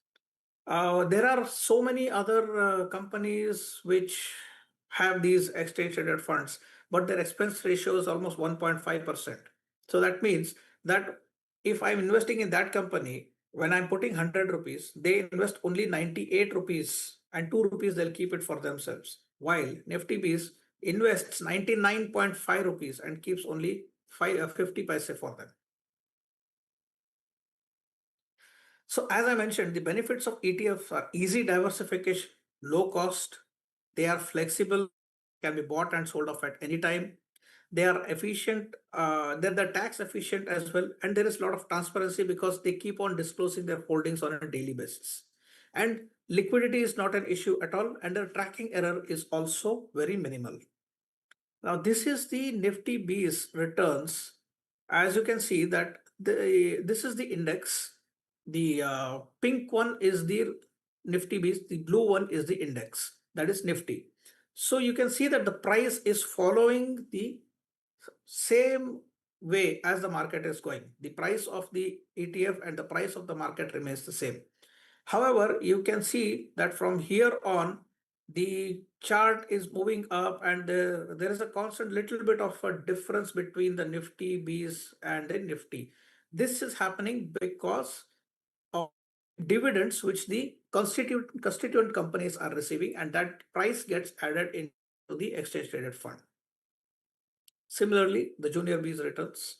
There are so many other companies which have these exchange traded funds, but their expense ratio is almost 1.5%. So that means that if I'm investing in that company, when I'm putting 100 rupees, they invest only 98 rupees, and 2 rupees they'll keep it for themselves. While Nifty Bs invests 99.5 rupees and keeps only 50 paise for them. So as I mentioned, the benefits of ETFs are easy diversification, low cost, they are flexible, can be bought and sold off at any time. They are efficient, they're tax efficient as well, and there is a lot of transparency because they keep on disclosing their holdings on a daily basis. And liquidity is not an issue at all, and their tracking error is also very minimal. Now, this is the Nifty B's returns. As you can see that this is the index. The pink one is the Nifty B's, the blue one is the index, that is Nifty. So you can see that the price is following the same way as the market is going. The price of the ETF and the price of the market remains the same. However, you can see that from here on, the chart is moving up and there is a constant little bit of a difference between the Nifty B's and the Nifty. This is happening because of dividends which the constituent companies are receiving, and that price gets added into the exchange traded fund. Similarly, the junior B's returns.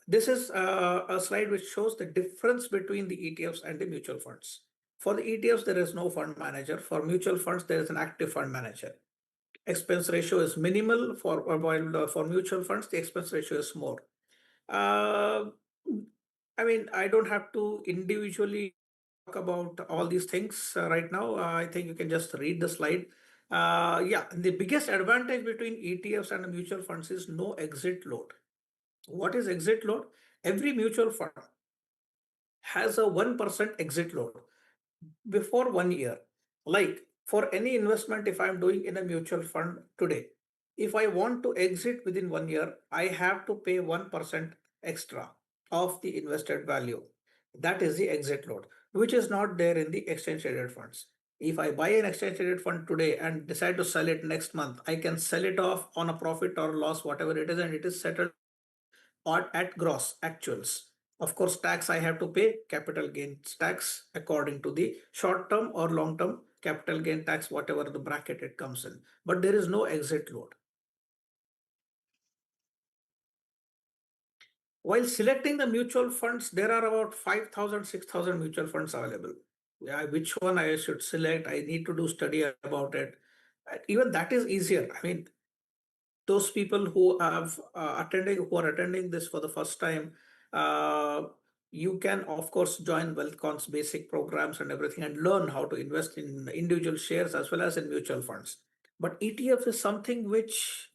This is a slide which shows the difference between the ETFs and the mutual funds. For the ETFs, there is no fund manager. For mutual funds, there is an active fund manager. Expense ratio is minimal while for mutual funds, the expense ratio is more. I mean, I don't have to individually talk about all these things right now. I think you can just read the slide. Yeah, the biggest advantage between ETFs and mutual funds is no exit load. What is exit load? Every mutual fund has a 1% exit load before 1 year. Like for any investment, if I'm doing in a mutual fund today, if I want to exit within 1 year, I have to pay 1% extra of the invested value. That is the exit load, which is not there in the exchange traded funds. If I buy an exchange traded fund today and decide to sell it next month, I can sell it off on a profit or loss, whatever it is, and it is settled or at gross actuals. Of course, tax I have to pay capital gains tax according to the short term or long term capital gain tax, whatever the bracket it comes in. But there is no exit load. While selecting the mutual funds, there are about 5,000, 6,000 mutual funds available. Yeah, which one I should select? I need to do study about it. Even that is easier. I mean, those people who have who are attending this for the first time, you can of course join Wealthcon's basic programs and everything and learn how to invest in individual shares as well as in mutual funds. But ETF is something which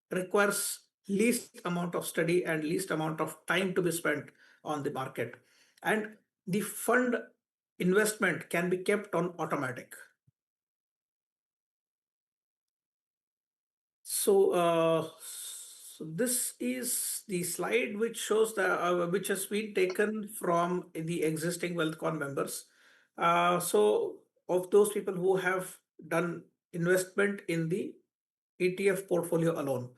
requires least amount of study and least amount of time to be spent on the market, and the fund investment can be kept on automatic. So this is the slide which shows which has been taken from the existing Wealthcon members. So of those people who have done investment in the ETF portfolio alone,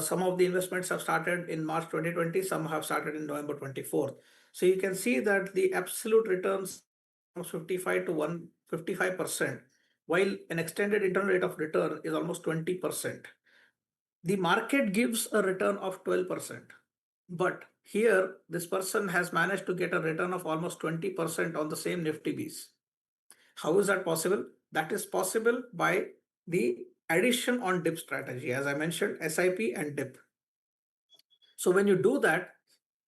some of the investments have started in March 2020, some have started in November 24th. So you can see that the absolute returns from 55 to 155%, while an extended internal rate of return is almost 20%. The market gives a return of 12%. But here, this person has managed to get a return of almost 20% on the same Nifty Bs. How is that possible? That is possible by the addition on dip strategy. As I mentioned, SIP and dip. So when you do that,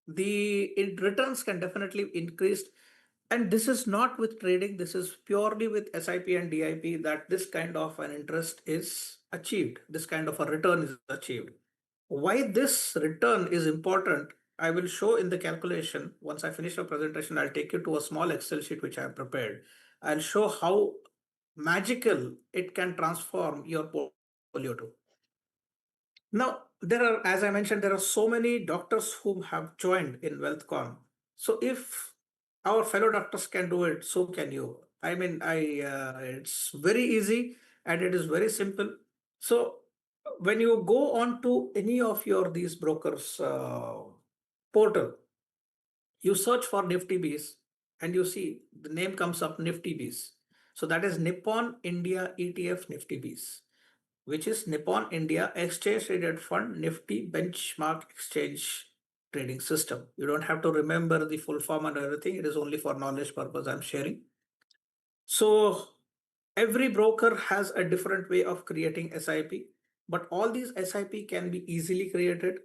the returns can definitely increase. And this is not with trading, this is purely with SIP and DIP that this kind of an interest is achieved, this kind of a return is achieved. Why this return is important, I will show in the calculation. Once I finish the presentation, I'll take you to a small Excel sheet which I have prepared. I'll show how magical it can transform your portfolio to. Now, as I mentioned, there are so many doctors who have joined in Wealthcon. So if our fellow doctors can do it, so can you. I mean, it's very easy and it is very simple. So when you go on to any of these brokers portal, you search for Nifty Bs and you see the name comes up Nifty Bs. So that is Nippon India ETF Nifty Bs, which is Nippon India Exchange Traded Fund Nifty Benchmark Exchange trading system. You don't have to remember the full form and everything. It is only for knowledge purpose I'm sharing. So every broker has a different way of creating SIP, but all these SIP can be easily created.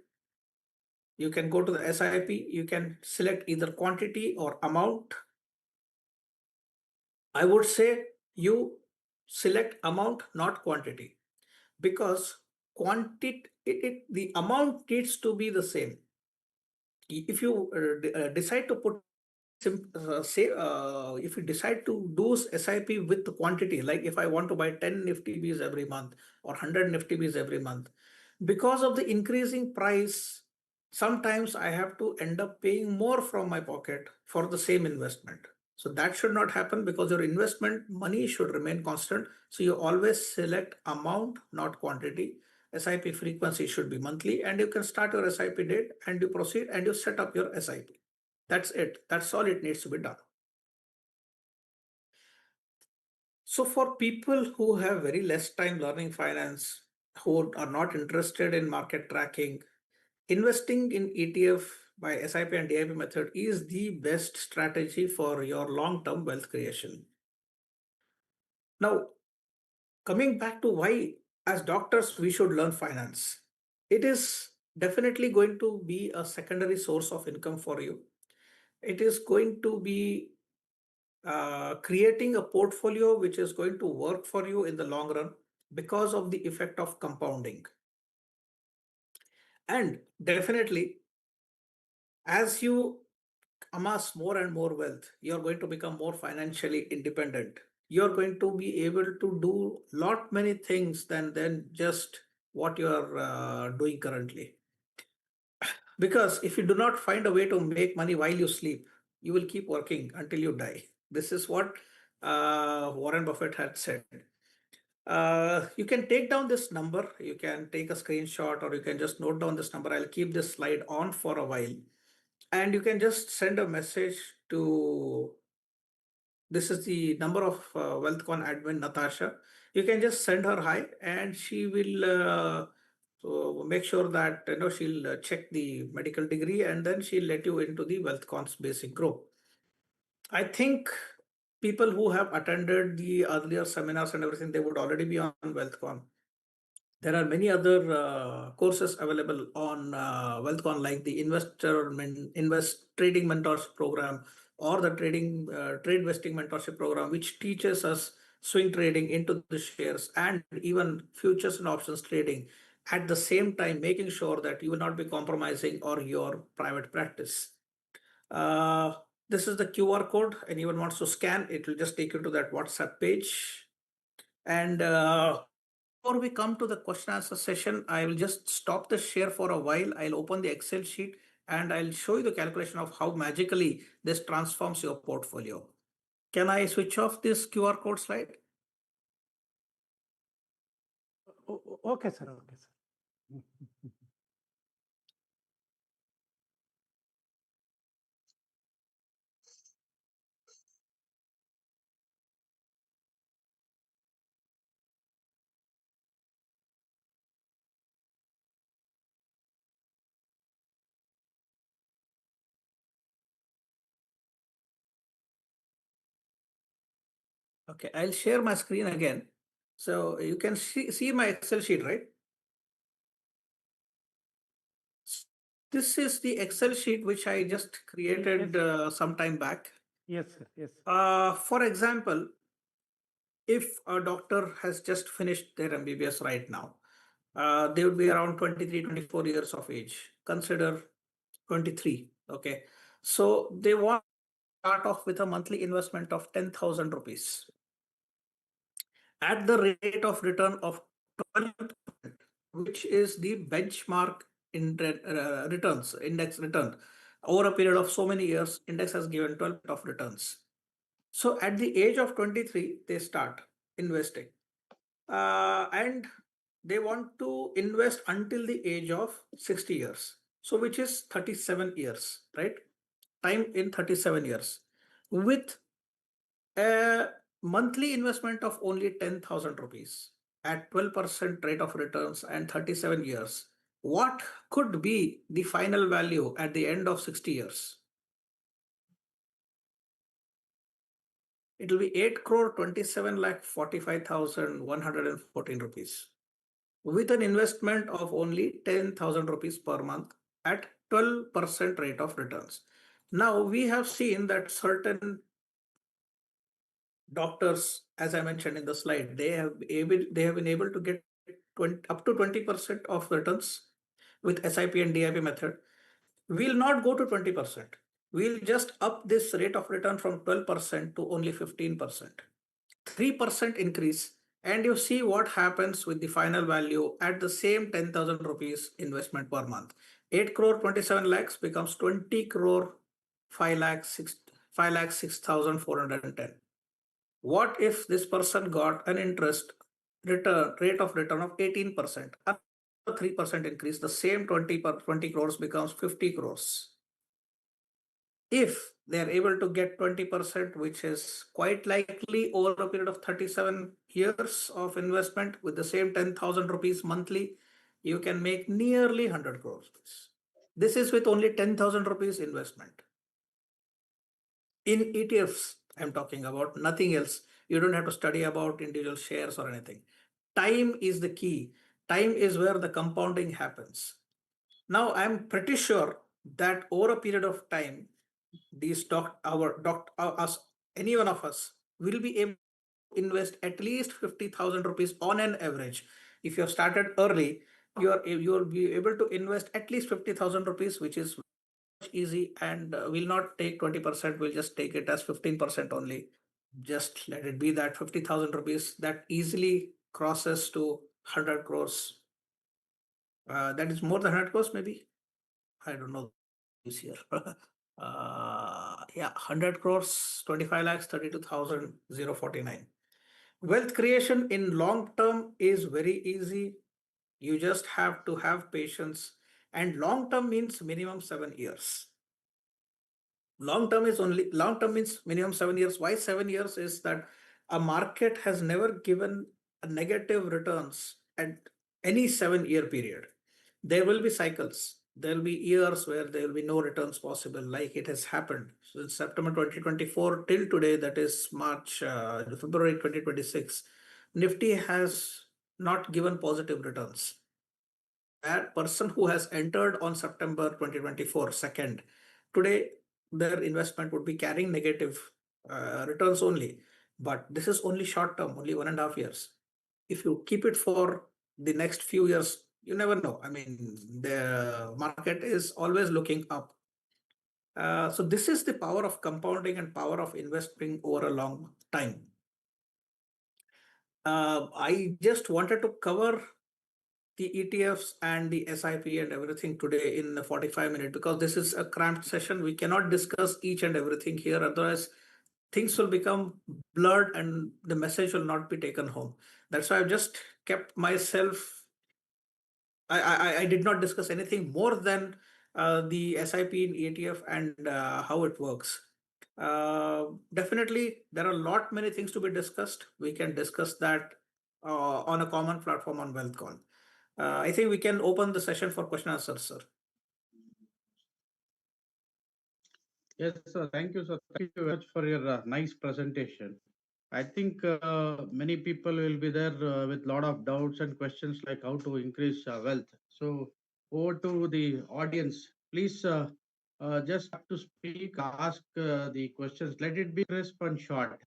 You can go to the SIP, you can select either quantity or amount. I would say you select amount, not quantity, because the amount needs to be the same. If you decide to put if you decide to do SIP with the quantity, like if I want to buy 10 Nifty Bs every month or 100 Nifty Bs every month, because of the increasing price, sometimes I have to end up paying more from my pocket for the same investment. So that should not happen, because your investment money should remain constant. So you always select amount, not quantity. SIP frequency should be monthly, and you can start your SIP date and you proceed and you set up your SIP. That's it. That's all it needs to be done. So for people who have very less time learning finance, who are not interested in market tracking, investing in ETF by SIP and DIP method is the best strategy for your long-term wealth creation. Now, coming back to why, as doctors, we should learn finance. It is definitely going to be a secondary source of income for you. It is going to be creating a portfolio which is going to work for you in the long run because of the effect of compounding. And definitely, as you amass more and more wealth, you're going to become more financially independent. You're going to be able to do lot many things than just what you're doing currently. Because if you do not find a way to make money while you sleep, you will keep working until you die. This is what Warren Buffett had said. You can take down this number, you can take a screenshot, or you can just note down this number. I'll keep this slide on for a while. And you can just send a message to, this is the number of Wealthcon admin, Natasha. You can just send her hi, and she will so make sure that she'll check the medical degree, and then she'll let you into the Wealthcon's basic group. I think people who have attended the earlier seminars and everything, they would already be on Wealthcon. There are many other courses available on Wealthcon, like the trading mentorship program, or the trade vesting mentorship program, which teaches us swing trading into the shares and even futures and options trading, at the same time making sure that you will not be compromising or your private practice. This is the QR code. Anyone wants to scan, it will just take you to that WhatsApp page. And before we come to the question answer session, I will just stop the share for a while. I'll open the Excel sheet and I'll show you the calculation of how magically this transforms your portfolio. Can I switch off this QR code slide? Okay, sir. Okay, sir. Okay, I'll share my screen again. So you can see my Excel sheet, right? This is the Excel sheet which I just created some time back. Yes, sir. Yes. For example, if a doctor has just finished their MBBS right now, they would be around 23, 24 years of age. Consider 23. Okay. So they want to start off with a monthly investment of 10,000 rupees at the rate of return of 12%, which is the benchmark in returns, index return. Over a period of so many years, index has given 12% of returns. So at the age of 23, they start investing. And they want to invest until the age of 60 years. So which is 37 years, right? Time in 37 years. With a monthly investment of only 10,000 rupees at 12% rate of returns and 37 years, what could be the final value at the end of 60 years? It will be 8 crore 27 lakh 45,114 rupees with an investment of only 10,000 rupees per month at 12% rate of returns. Now we have seen that certain doctors, as I mentioned in the slide, they have been able to get up to 20% of returns with SIP and DIP method. We'll not go to 20%. We'll just up this rate of return from 12% to only 15%. 3% increase, and you see what happens with the final value at the same 10,000 rupees investment per month. 8 crore 27 lakhs becomes 20 crore 5 lakhs 6,410. What if this person got an interest rate of return of 18%? 3% increase, the same 20 crores becomes 50 crores. If they are able to get 20%, which is quite likely over a period of 37 years of investment with the same 10,000 rupees monthly, you can make nearly 100 crores. This is with only 10,000 rupees investment. In ETFs, I'm talking about, nothing else. You don't have to study about individual shares or anything. Time is the key. Time is where the compounding happens. Now, I'm pretty sure that over a period of time, any one of us will be able to invest at least 50,000 rupees on an average. If you have started early, you will be able to invest at least 50,000 rupees, which is easy, and we'll not take 20%, we'll just take it as 15% only. Just let it be that 50,000 rupees that easily crosses to 100 crores. That is more than 100 crores, maybe. I don't know this year. Yeah, 100 crores, 25 lakhs, 32,049. Wealth creation in long term is very easy. You just have to have patience, and long term means minimum 7 years. Long term means minimum 7 years. Why 7 years? Is that a market has never given a negative returns at any 7-year period. There will be cycles. There will be years where there will be no returns possible, like it has happened. So in September 2024 till today, that is February 2026, Nifty has not given positive returns. That person who has entered on September 2024 second, today their investment would be carrying negative returns only. But this is only short term, only 1.5 years. If you keep it for the next few years, you never know. I mean, the market is always looking up. So this is the power of compounding and power of investing over a long time. I just wanted to cover the ETFs and the SIP and everything today in the 45 minutes, because this is a cramped session. We cannot discuss each and everything here. Otherwise, things will become blurred and the message will not be taken home. That's why I've just kept myself. I did not discuss anything more than the SIP and ETF and how it works. Definitely, there are many things to be discussed. We can discuss that on a common platform on Wealthcon. I think we can open the session for question and answers, sir. Yes, sir. Thank you, sir. Thank you very much for your nice presentation. I think many people will be there with a lot of doubts and questions like how to increase wealth. So over to the audience. Please just have to speak, ask the questions. Let it be crisp and short.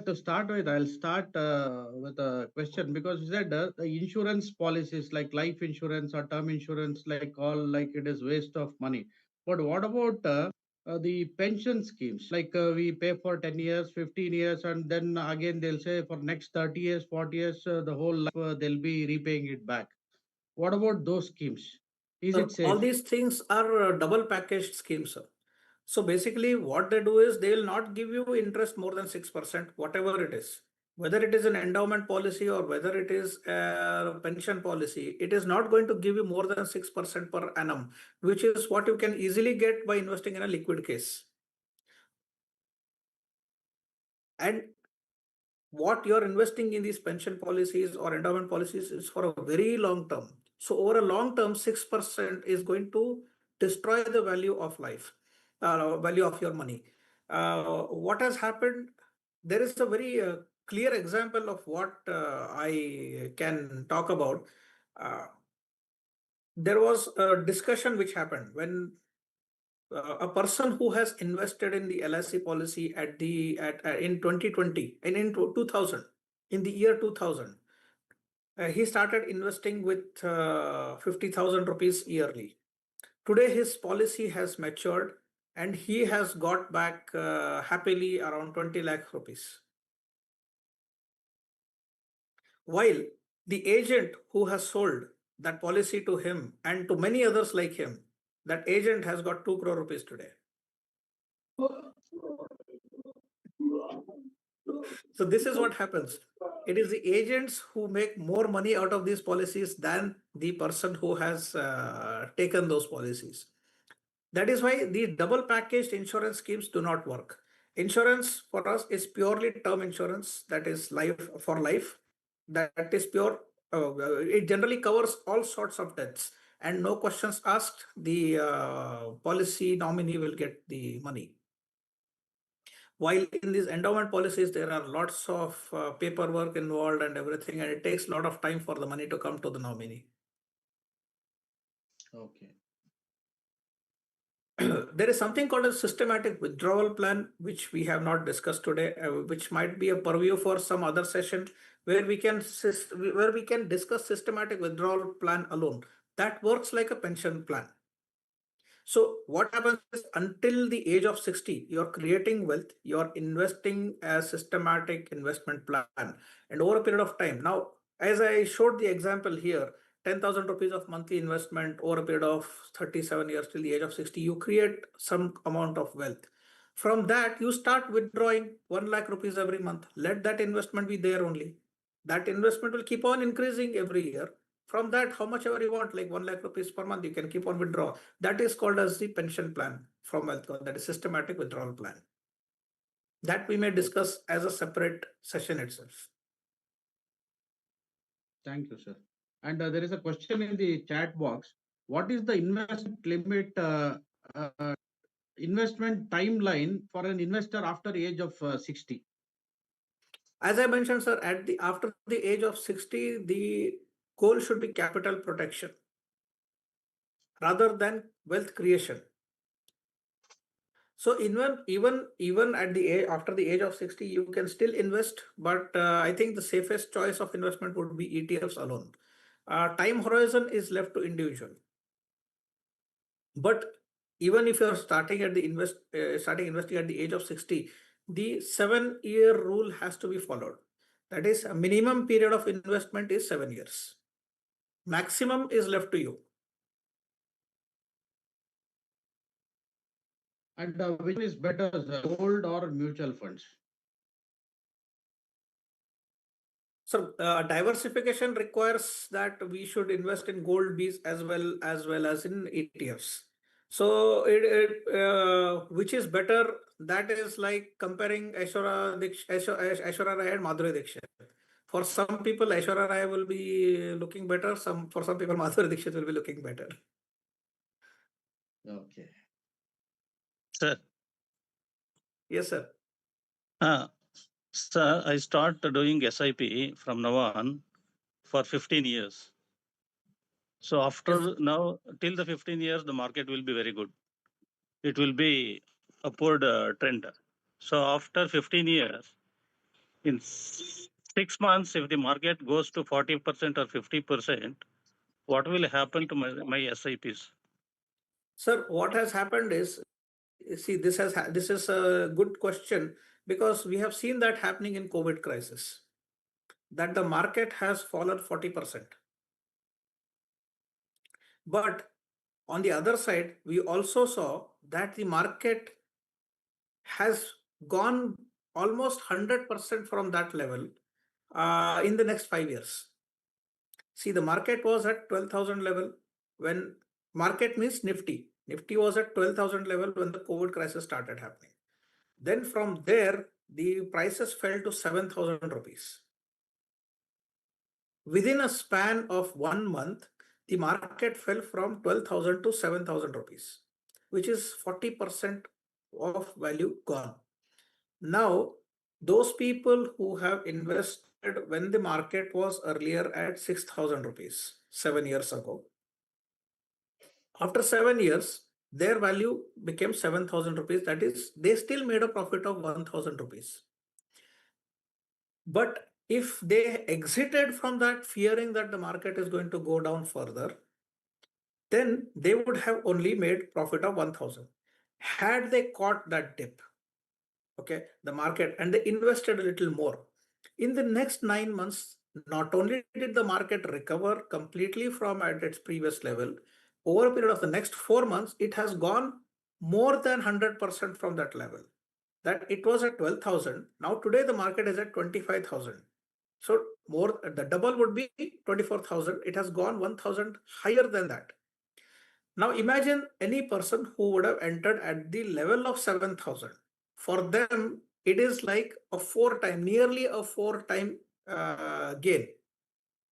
To start with, I'll start with a question, because you said the insurance policies like life insurance or term insurance, like it is waste of money. But what about the pension schemes? Like we pay for 10 years, 15 years, and then again they'll say for next 30 years, 40 years, the whole life they'll be repaying it back. What about those schemes? Is it safe? All these things are double packaged schemes, sir. So basically what they do is they will not give you interest more than 6%, whatever it is. Whether it is an endowment policy or whether it is a pension policy, it is not going to give you more than 6% per annum, which is what you can easily get by investing in a liquid case. And what you're investing in these pension policies or endowment policies is for a very long term. So over a long term, 6% is going to destroy the value of life, value of your money. What has happened? There is a very clear example of what I can talk about. There was a discussion which happened when a person who has invested in the LIC policy in 2020 and in 2000, in the year 2000, he started investing with 50,000 rupees yearly. Today, his policy has matured and he has got back happily around 20 lakh rupees. While the agent who has sold that policy to him and to many others like him, that agent has got 2 crore rupees today. So this is what happens. It is the agents who make more money out of these policies than the person who has taken those policies. That is why the double packaged insurance schemes do not work. Insurance for us is purely term insurance, that is life for life. That is pure. It generally covers all sorts of deaths and no questions asked. The policy nominee will get the money. While in these endowment policies, there are lots of paperwork involved and everything, and it takes a lot of time for the money to come to the nominee. Okay. There is something called a systematic withdrawal plan, which we have not discussed today, which might be a purview for some other session where we can discuss systematic withdrawal plan alone. That works like a pension plan. So what happens is until the age of 60, you're creating wealth, you're investing a systematic investment plan. And over a period of time, now, as I showed the example here, 10,000 rupees of monthly investment over a period of 37 years till the age of 60, you create some amount of wealth. From that, you start withdrawing 1 lakh rupees every month. Let that investment be there only. That investment will keep on increasing every year. From that, how much ever you want, like 1 lakh rupees per month, you can keep on withdraw. That is called as the pension plan from Wealthcon. That is systematic withdrawal plan. That we may discuss as a separate session itself. Thank you, sir. And there is a question in the chat box. What is the investment limit, investment timeline for an investor after age of 60? As I mentioned, sir, after the age of 60, the goal should be capital protection rather than wealth creation. So even at the age, after the age of 60, you can still invest, but I think the safest choice of investment would be ETFs alone. Time horizon is left to individual. But even if you're starting investing at the age of 60, the 7-year rule has to be followed. That is, a minimum period of investment is 7 years. Maximum is left to you. And which is better, gold or mutual funds? So diversification requires that we should invest in gold bees as well as in ETFs. So which is better? That is like comparing Aishwarya Rai and Madhuri Dixit. For some people, Aishwarya Rai will be looking better. For some people, Madhuri Dixit will be looking better. Okay. Sir. Yes, sir. Sir, I start doing SIP from now on for 15 years. So after now, till the 15 years, the market will be very good. It will be upward trend. So after 15 years, in 6 months, if the market goes to 40% or 50%, what will happen to my SIPs? Sir, what has happened is, see, this is a good question because we have seen that happening in COVID crisis, that the market has fallen 40%. But on the other side, we also saw that the market has gone almost 100% from that level in the next 5 years. See, the market was at 12,000 level when market means Nifty was at 12,000 level when the COVID crisis started happening. Then from there, the prices fell to 7,000 rupees. Within a span of 1 month, the market fell from 12,000 to 7,000 rupees, which is 40% of value gone. Now, those people who have invested when the market was earlier at 6,000 rupees 7 years ago, after 7 years, their value became 7,000 rupees. That is, they still made a profit of 1,000 rupees. But if they exited from that fearing that the market is going to go down further, then they would have only made profit of 1,000. Had they caught that dip, okay, the market, and they invested a little more, in the next 9 months, not only did the market recover completely from at its previous level, over a period of the next 4 months, it has gone more than 100% from that level. That it was at 12,000. Now today the market is at 25,000. So more, the double would be 24,000. It has gone 1,000 higher than that. Now imagine any person who would have entered at the level of 7,000. For them, it is like a nearly a 4-time gain,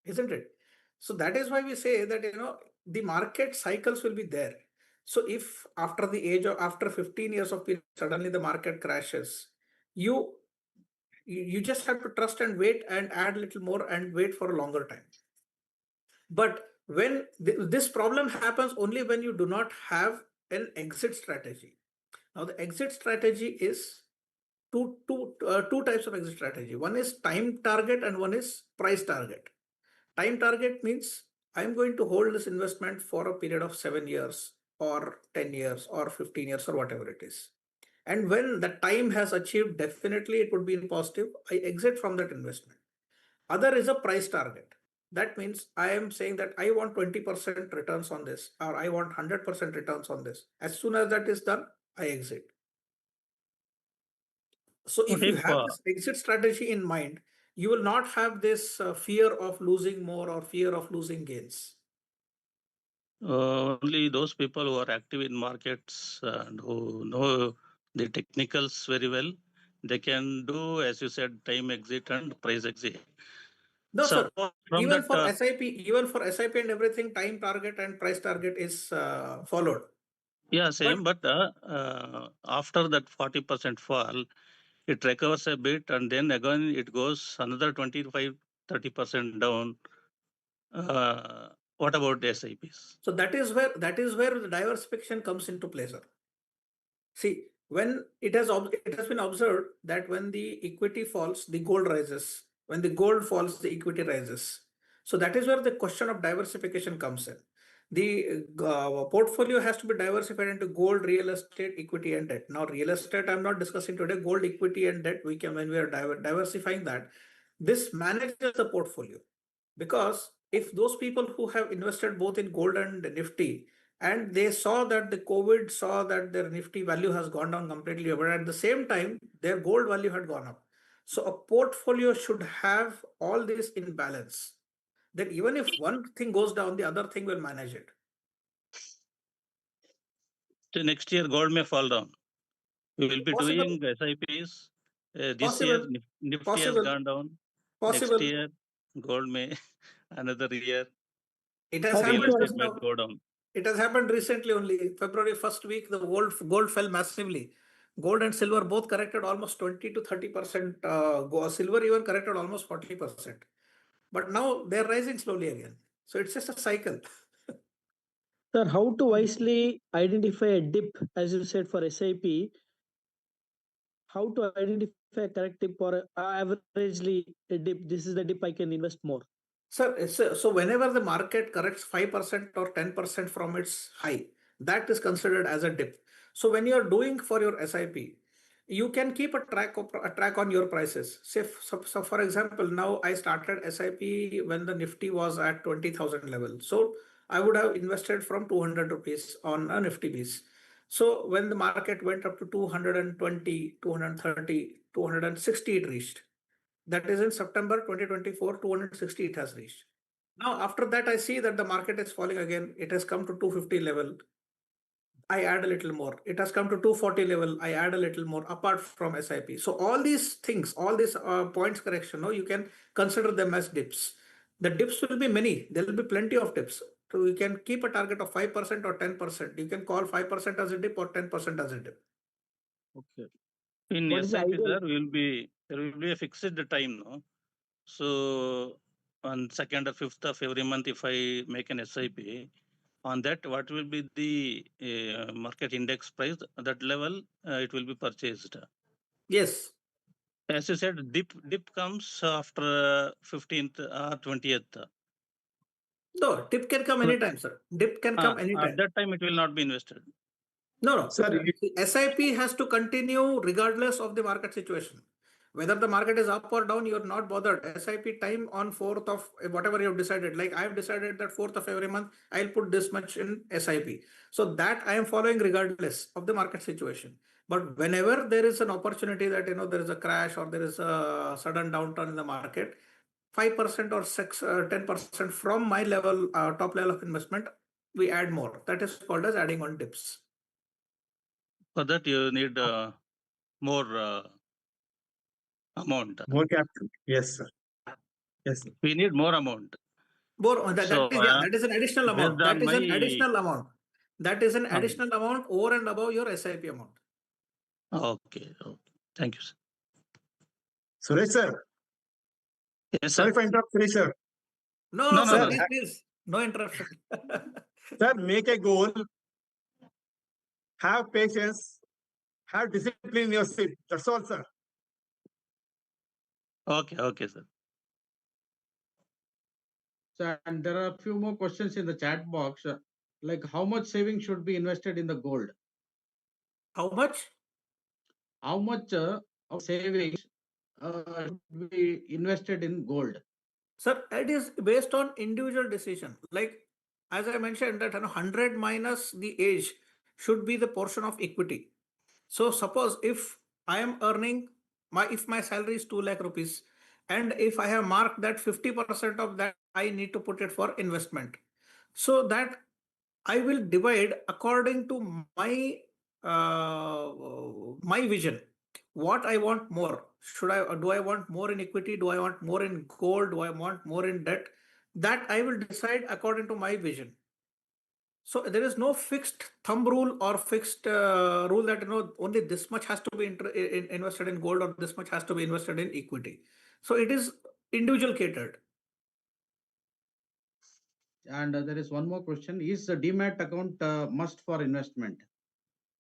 isn't it? So that is why we say that, the market cycles will be there. So if after 15 years of period, suddenly the market crashes, you just have to trust and wait and add a little more and wait for a longer time. But when this problem happens only when you do not have an exit strategy. Now the exit strategy is two types of exit strategy. One is time target and one is price target. Time target means I'm going to hold this investment for a period of 7 years or 10 years or 15 years or whatever it is. And when the time has achieved, definitely it would be positive, I exit from that investment. Other is a price target. That means I am saying that I want 20% returns on this, or I want 100% returns on this. As soon as that is done, I exit. So if you have this exit strategy in mind, you will not have this fear of losing more or fear of losing gains. Only those people who are active in markets and who know the technicals very well, they can do, as you said, time exit and price exit. No, So sir. from Even that, for SIP and everything, time target and price target is followed. yeah, same. But after that 40% fall, it recovers a bit, and then again it goes another 25-30% down. What about the SIPs? So that is where the diversification comes into play, sir. See, when it has been observed that when the equity falls, the gold rises. When the gold falls, the equity rises. So that is where the question of diversification comes in. The portfolio has to be diversified into gold, real estate, equity, and debt. Now, real estate, I'm not discussing today. Gold, equity, and debt, we can, when we are diversifying that, this manages the portfolio. Because if those people who have invested both in gold and Nifty, and they saw that the COVID saw that their Nifty value has gone down completely, but at the same time, their gold value had gone up. So a portfolio should have all this in balance. Then even if one thing goes down, the other thing will manage it. So next year, gold may fall down. We will be doing SIPs. This year, Nifty has gone down. Next year, gold may another year. It has real happened estate might go down. It has happened recently only. February 1st week, the gold fell massively. Gold and silver both corrected almost 20 to 30%. Silver even corrected almost 40%. But now they're rising slowly again. So it's just a cycle. Sir, how to wisely identify a dip, as you said, for SIP? How to identify a correct dip or averagely a dip? This is the dip I can invest more. Sir, so whenever the market corrects 5% or 10% from its high, that is considered as a dip. So when you are doing for your SIP, you can keep a track on your prices. Say, so for example, now I started SIP when the Nifty was at 20,000 level. So I would have invested from 200 rupees on a Nifty piece. So when the market went up to 220, 230, 260, it reached. That is in September 2024, 260 it has reached. Now, after that, I see that the market is falling again. It has come to 250 level. I add a little more. It has come to 240 level, I add a little more apart from SIP. So all these things, all these points correction, no, you can consider them as dips. The dips will be many. There will be plenty of dips. So you can keep a target of 5% or 10%. You can call 5% as a dip or 10% as a dip. Okay. In What is the SIP, ideal? there will be a fixed time, no? So on 2nd or 5th of every month, if I make an SIP, on that, what will be the market index price? That level, it will be purchased. Yes. As you said, dip comes after 15th or 20th. No, dip can come anytime, sir. Dip can come At anytime. that time, it will not be invested. No. Sir, The SIP has to continue regardless of the market situation. Whether the market is up or down, you're not bothered. SIP time on 4th of whatever you have decided. Like I have decided that 4th of every month, I'll put this much in SIP. So that I am following regardless of the market situation. But whenever there is an opportunity that, there is a crash or there is a sudden downturn in the market, 5% or 10% from my level, top level of investment, we add more. That is called as adding on dips. For that, you need more amount. More capital. Yes, sir. Yes, sir. We need more amount. That is an additional amount. Based That on is an my additional amount. That is an additional amount over and above your SIP amount. Okay. Thank you, sir. Suresh sir, Yes, sorry sir. for interrupt, Suresh sir. No, Sir, please. No interruption. sir, make a goal, have patience, have discipline in your seat. That's all, sir. Okay, sir. So, and there are a few more questions in the chat box. Like how much saving should be invested in the gold? How much? How much of savings should be invested in gold? Sir, it is based on individual decision. Like, as I mentioned that 100 minus the age should be the portion of equity. So suppose if I am earning if my salary is 2 lakh rupees and if I have marked that 50% of that I need to put it for investment. So that I will divide according to my vision. What I want more. Do I want more in equity? Do I want more in gold? Do I want more in debt? That I will decide according to my vision. So there is no fixed thumb rule or fixed rule that only this much has to be invested in gold or this much has to be invested in equity. So it is individual catered. And there is one more question. Is the demat account must for investment?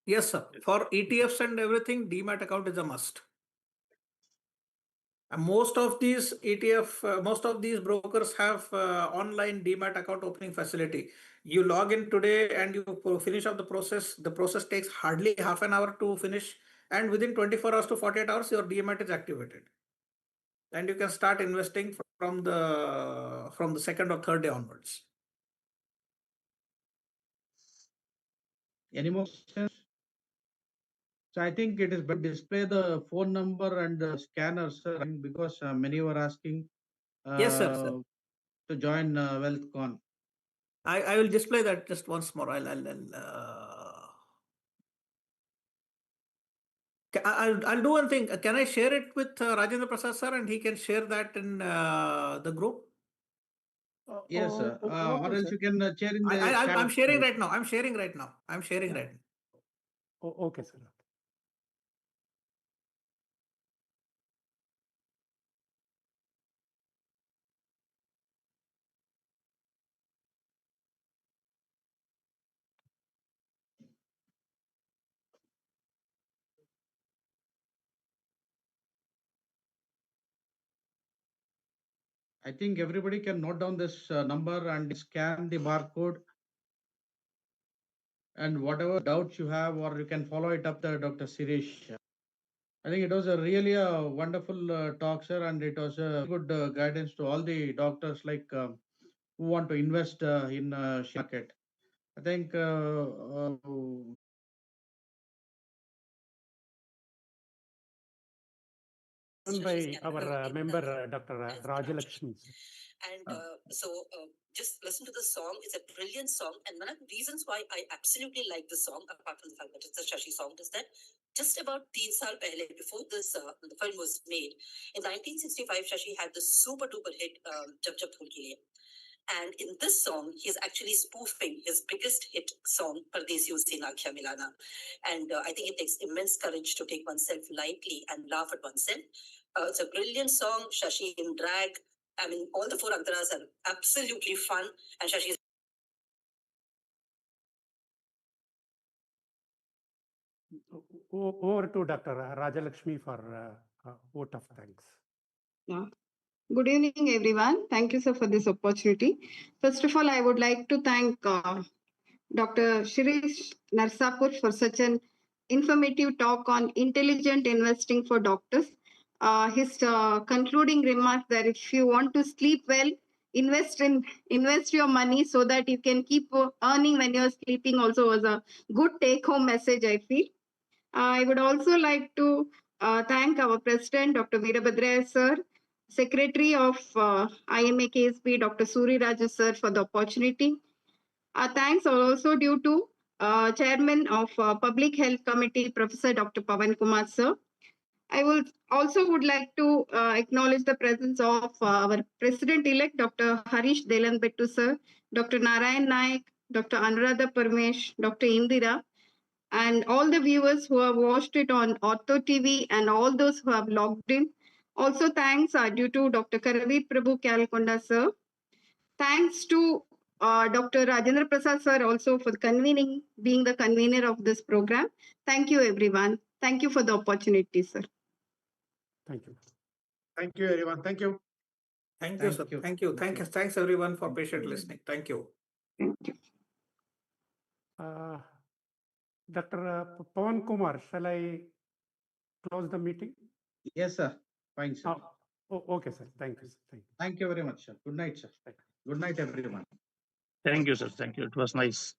Yes, sir. For ETFs and everything, demat account is a must. And most of these most of these brokers have online demat account opening facility. You log in today and you finish up the process. The process takes hardly half an hour to finish, and within 24 hours to 48 hours, your demat is activated, and you can start investing from the second or third day onwards. Any more questions? So I think it is better to display the phone number and the scanner, sir, because many were asking Yes, sir. to join Wealthcon. I will display that just once more. I'll do one thing. Can I share it with Rajendra Prasad sir, and he can share that in the group? Yes, sir. Okay, Or else sir. you can share in the chat. I'm sharing right now. I'm sharing right now. Okay, sir. I think everybody can note down this number and scan the barcode. And whatever doubts you have, or you can follow it up there, Dr. Shirish. I think it was really a wonderful talk, sir, and it was a good guidance to all the doctors who want to invest in share market. I think by our member, Dr. Rajalakshmi. And just listen to the song. It's a brilliant song. And one of the reasons why I absolutely like the song, apart from the fact that it's a Shashi song, is that just about 3 saal pehle, before this the film was made, in 1965, Shashi had the super duper hit Jab Jab Phul Ki Liye. And in this song, he's actually spoofing his biggest hit song, Pardesiyon Se Naakhiyan Milana. And I think it takes immense courage to take oneself lightly and laugh at oneself. It's a brilliant song, Shashi in drag. I mean, all the 4 antaras are absolutely fun. And Shashi Over to Dr. Rajalakshmi for vote of thanks. Yeah. Good evening, everyone. Thank you, sir, for this opportunity. First of all, I would like to thank Dr. Shirish Narsapur for such an informative talk on intelligent investing for doctors. His concluding remark that if you want to sleep well, invest your money so that you can keep earning when you're sleeping also was a good take-home message, I feel. I would also like to thank our President, Dr. Veerabhadraiah sir, Secretary of IMA KSB, Dr. Suriraju sir, for the opportunity. Thanks are also due to Chairman of Public Health Committee, Professor Dr. Pavankumar sir. I would like to acknowledge the presence of our President-elect, Dr. Harish Delanbettu sir, Dr. Narayan Naik, Dr. Anuradha Parmesh, Dr. Indira, and all the viewers who have watched it on OrthoTV and all those who have logged in. Also, thanks are due to Dr. Karaveer Prabhu Kyalkonda sir. Thanks to Dr. Rajendra Prasad sir also for being the convener of this program. Thank you, everyone. Thank you for the opportunity, sir. Thank you. Thank you, everyone. Thank you. Thank you, sir. Thank you. Thanks everyone for patient listening. Thank you. Thank you. Dr. Pavankumar, shall I close the meeting? Yes, sir. Fine, sir. Okay, sir. Thank you. Thank you very much, sir. Good night, sir. Good night, everyone. Thank you, sir. Thank you. It was nice.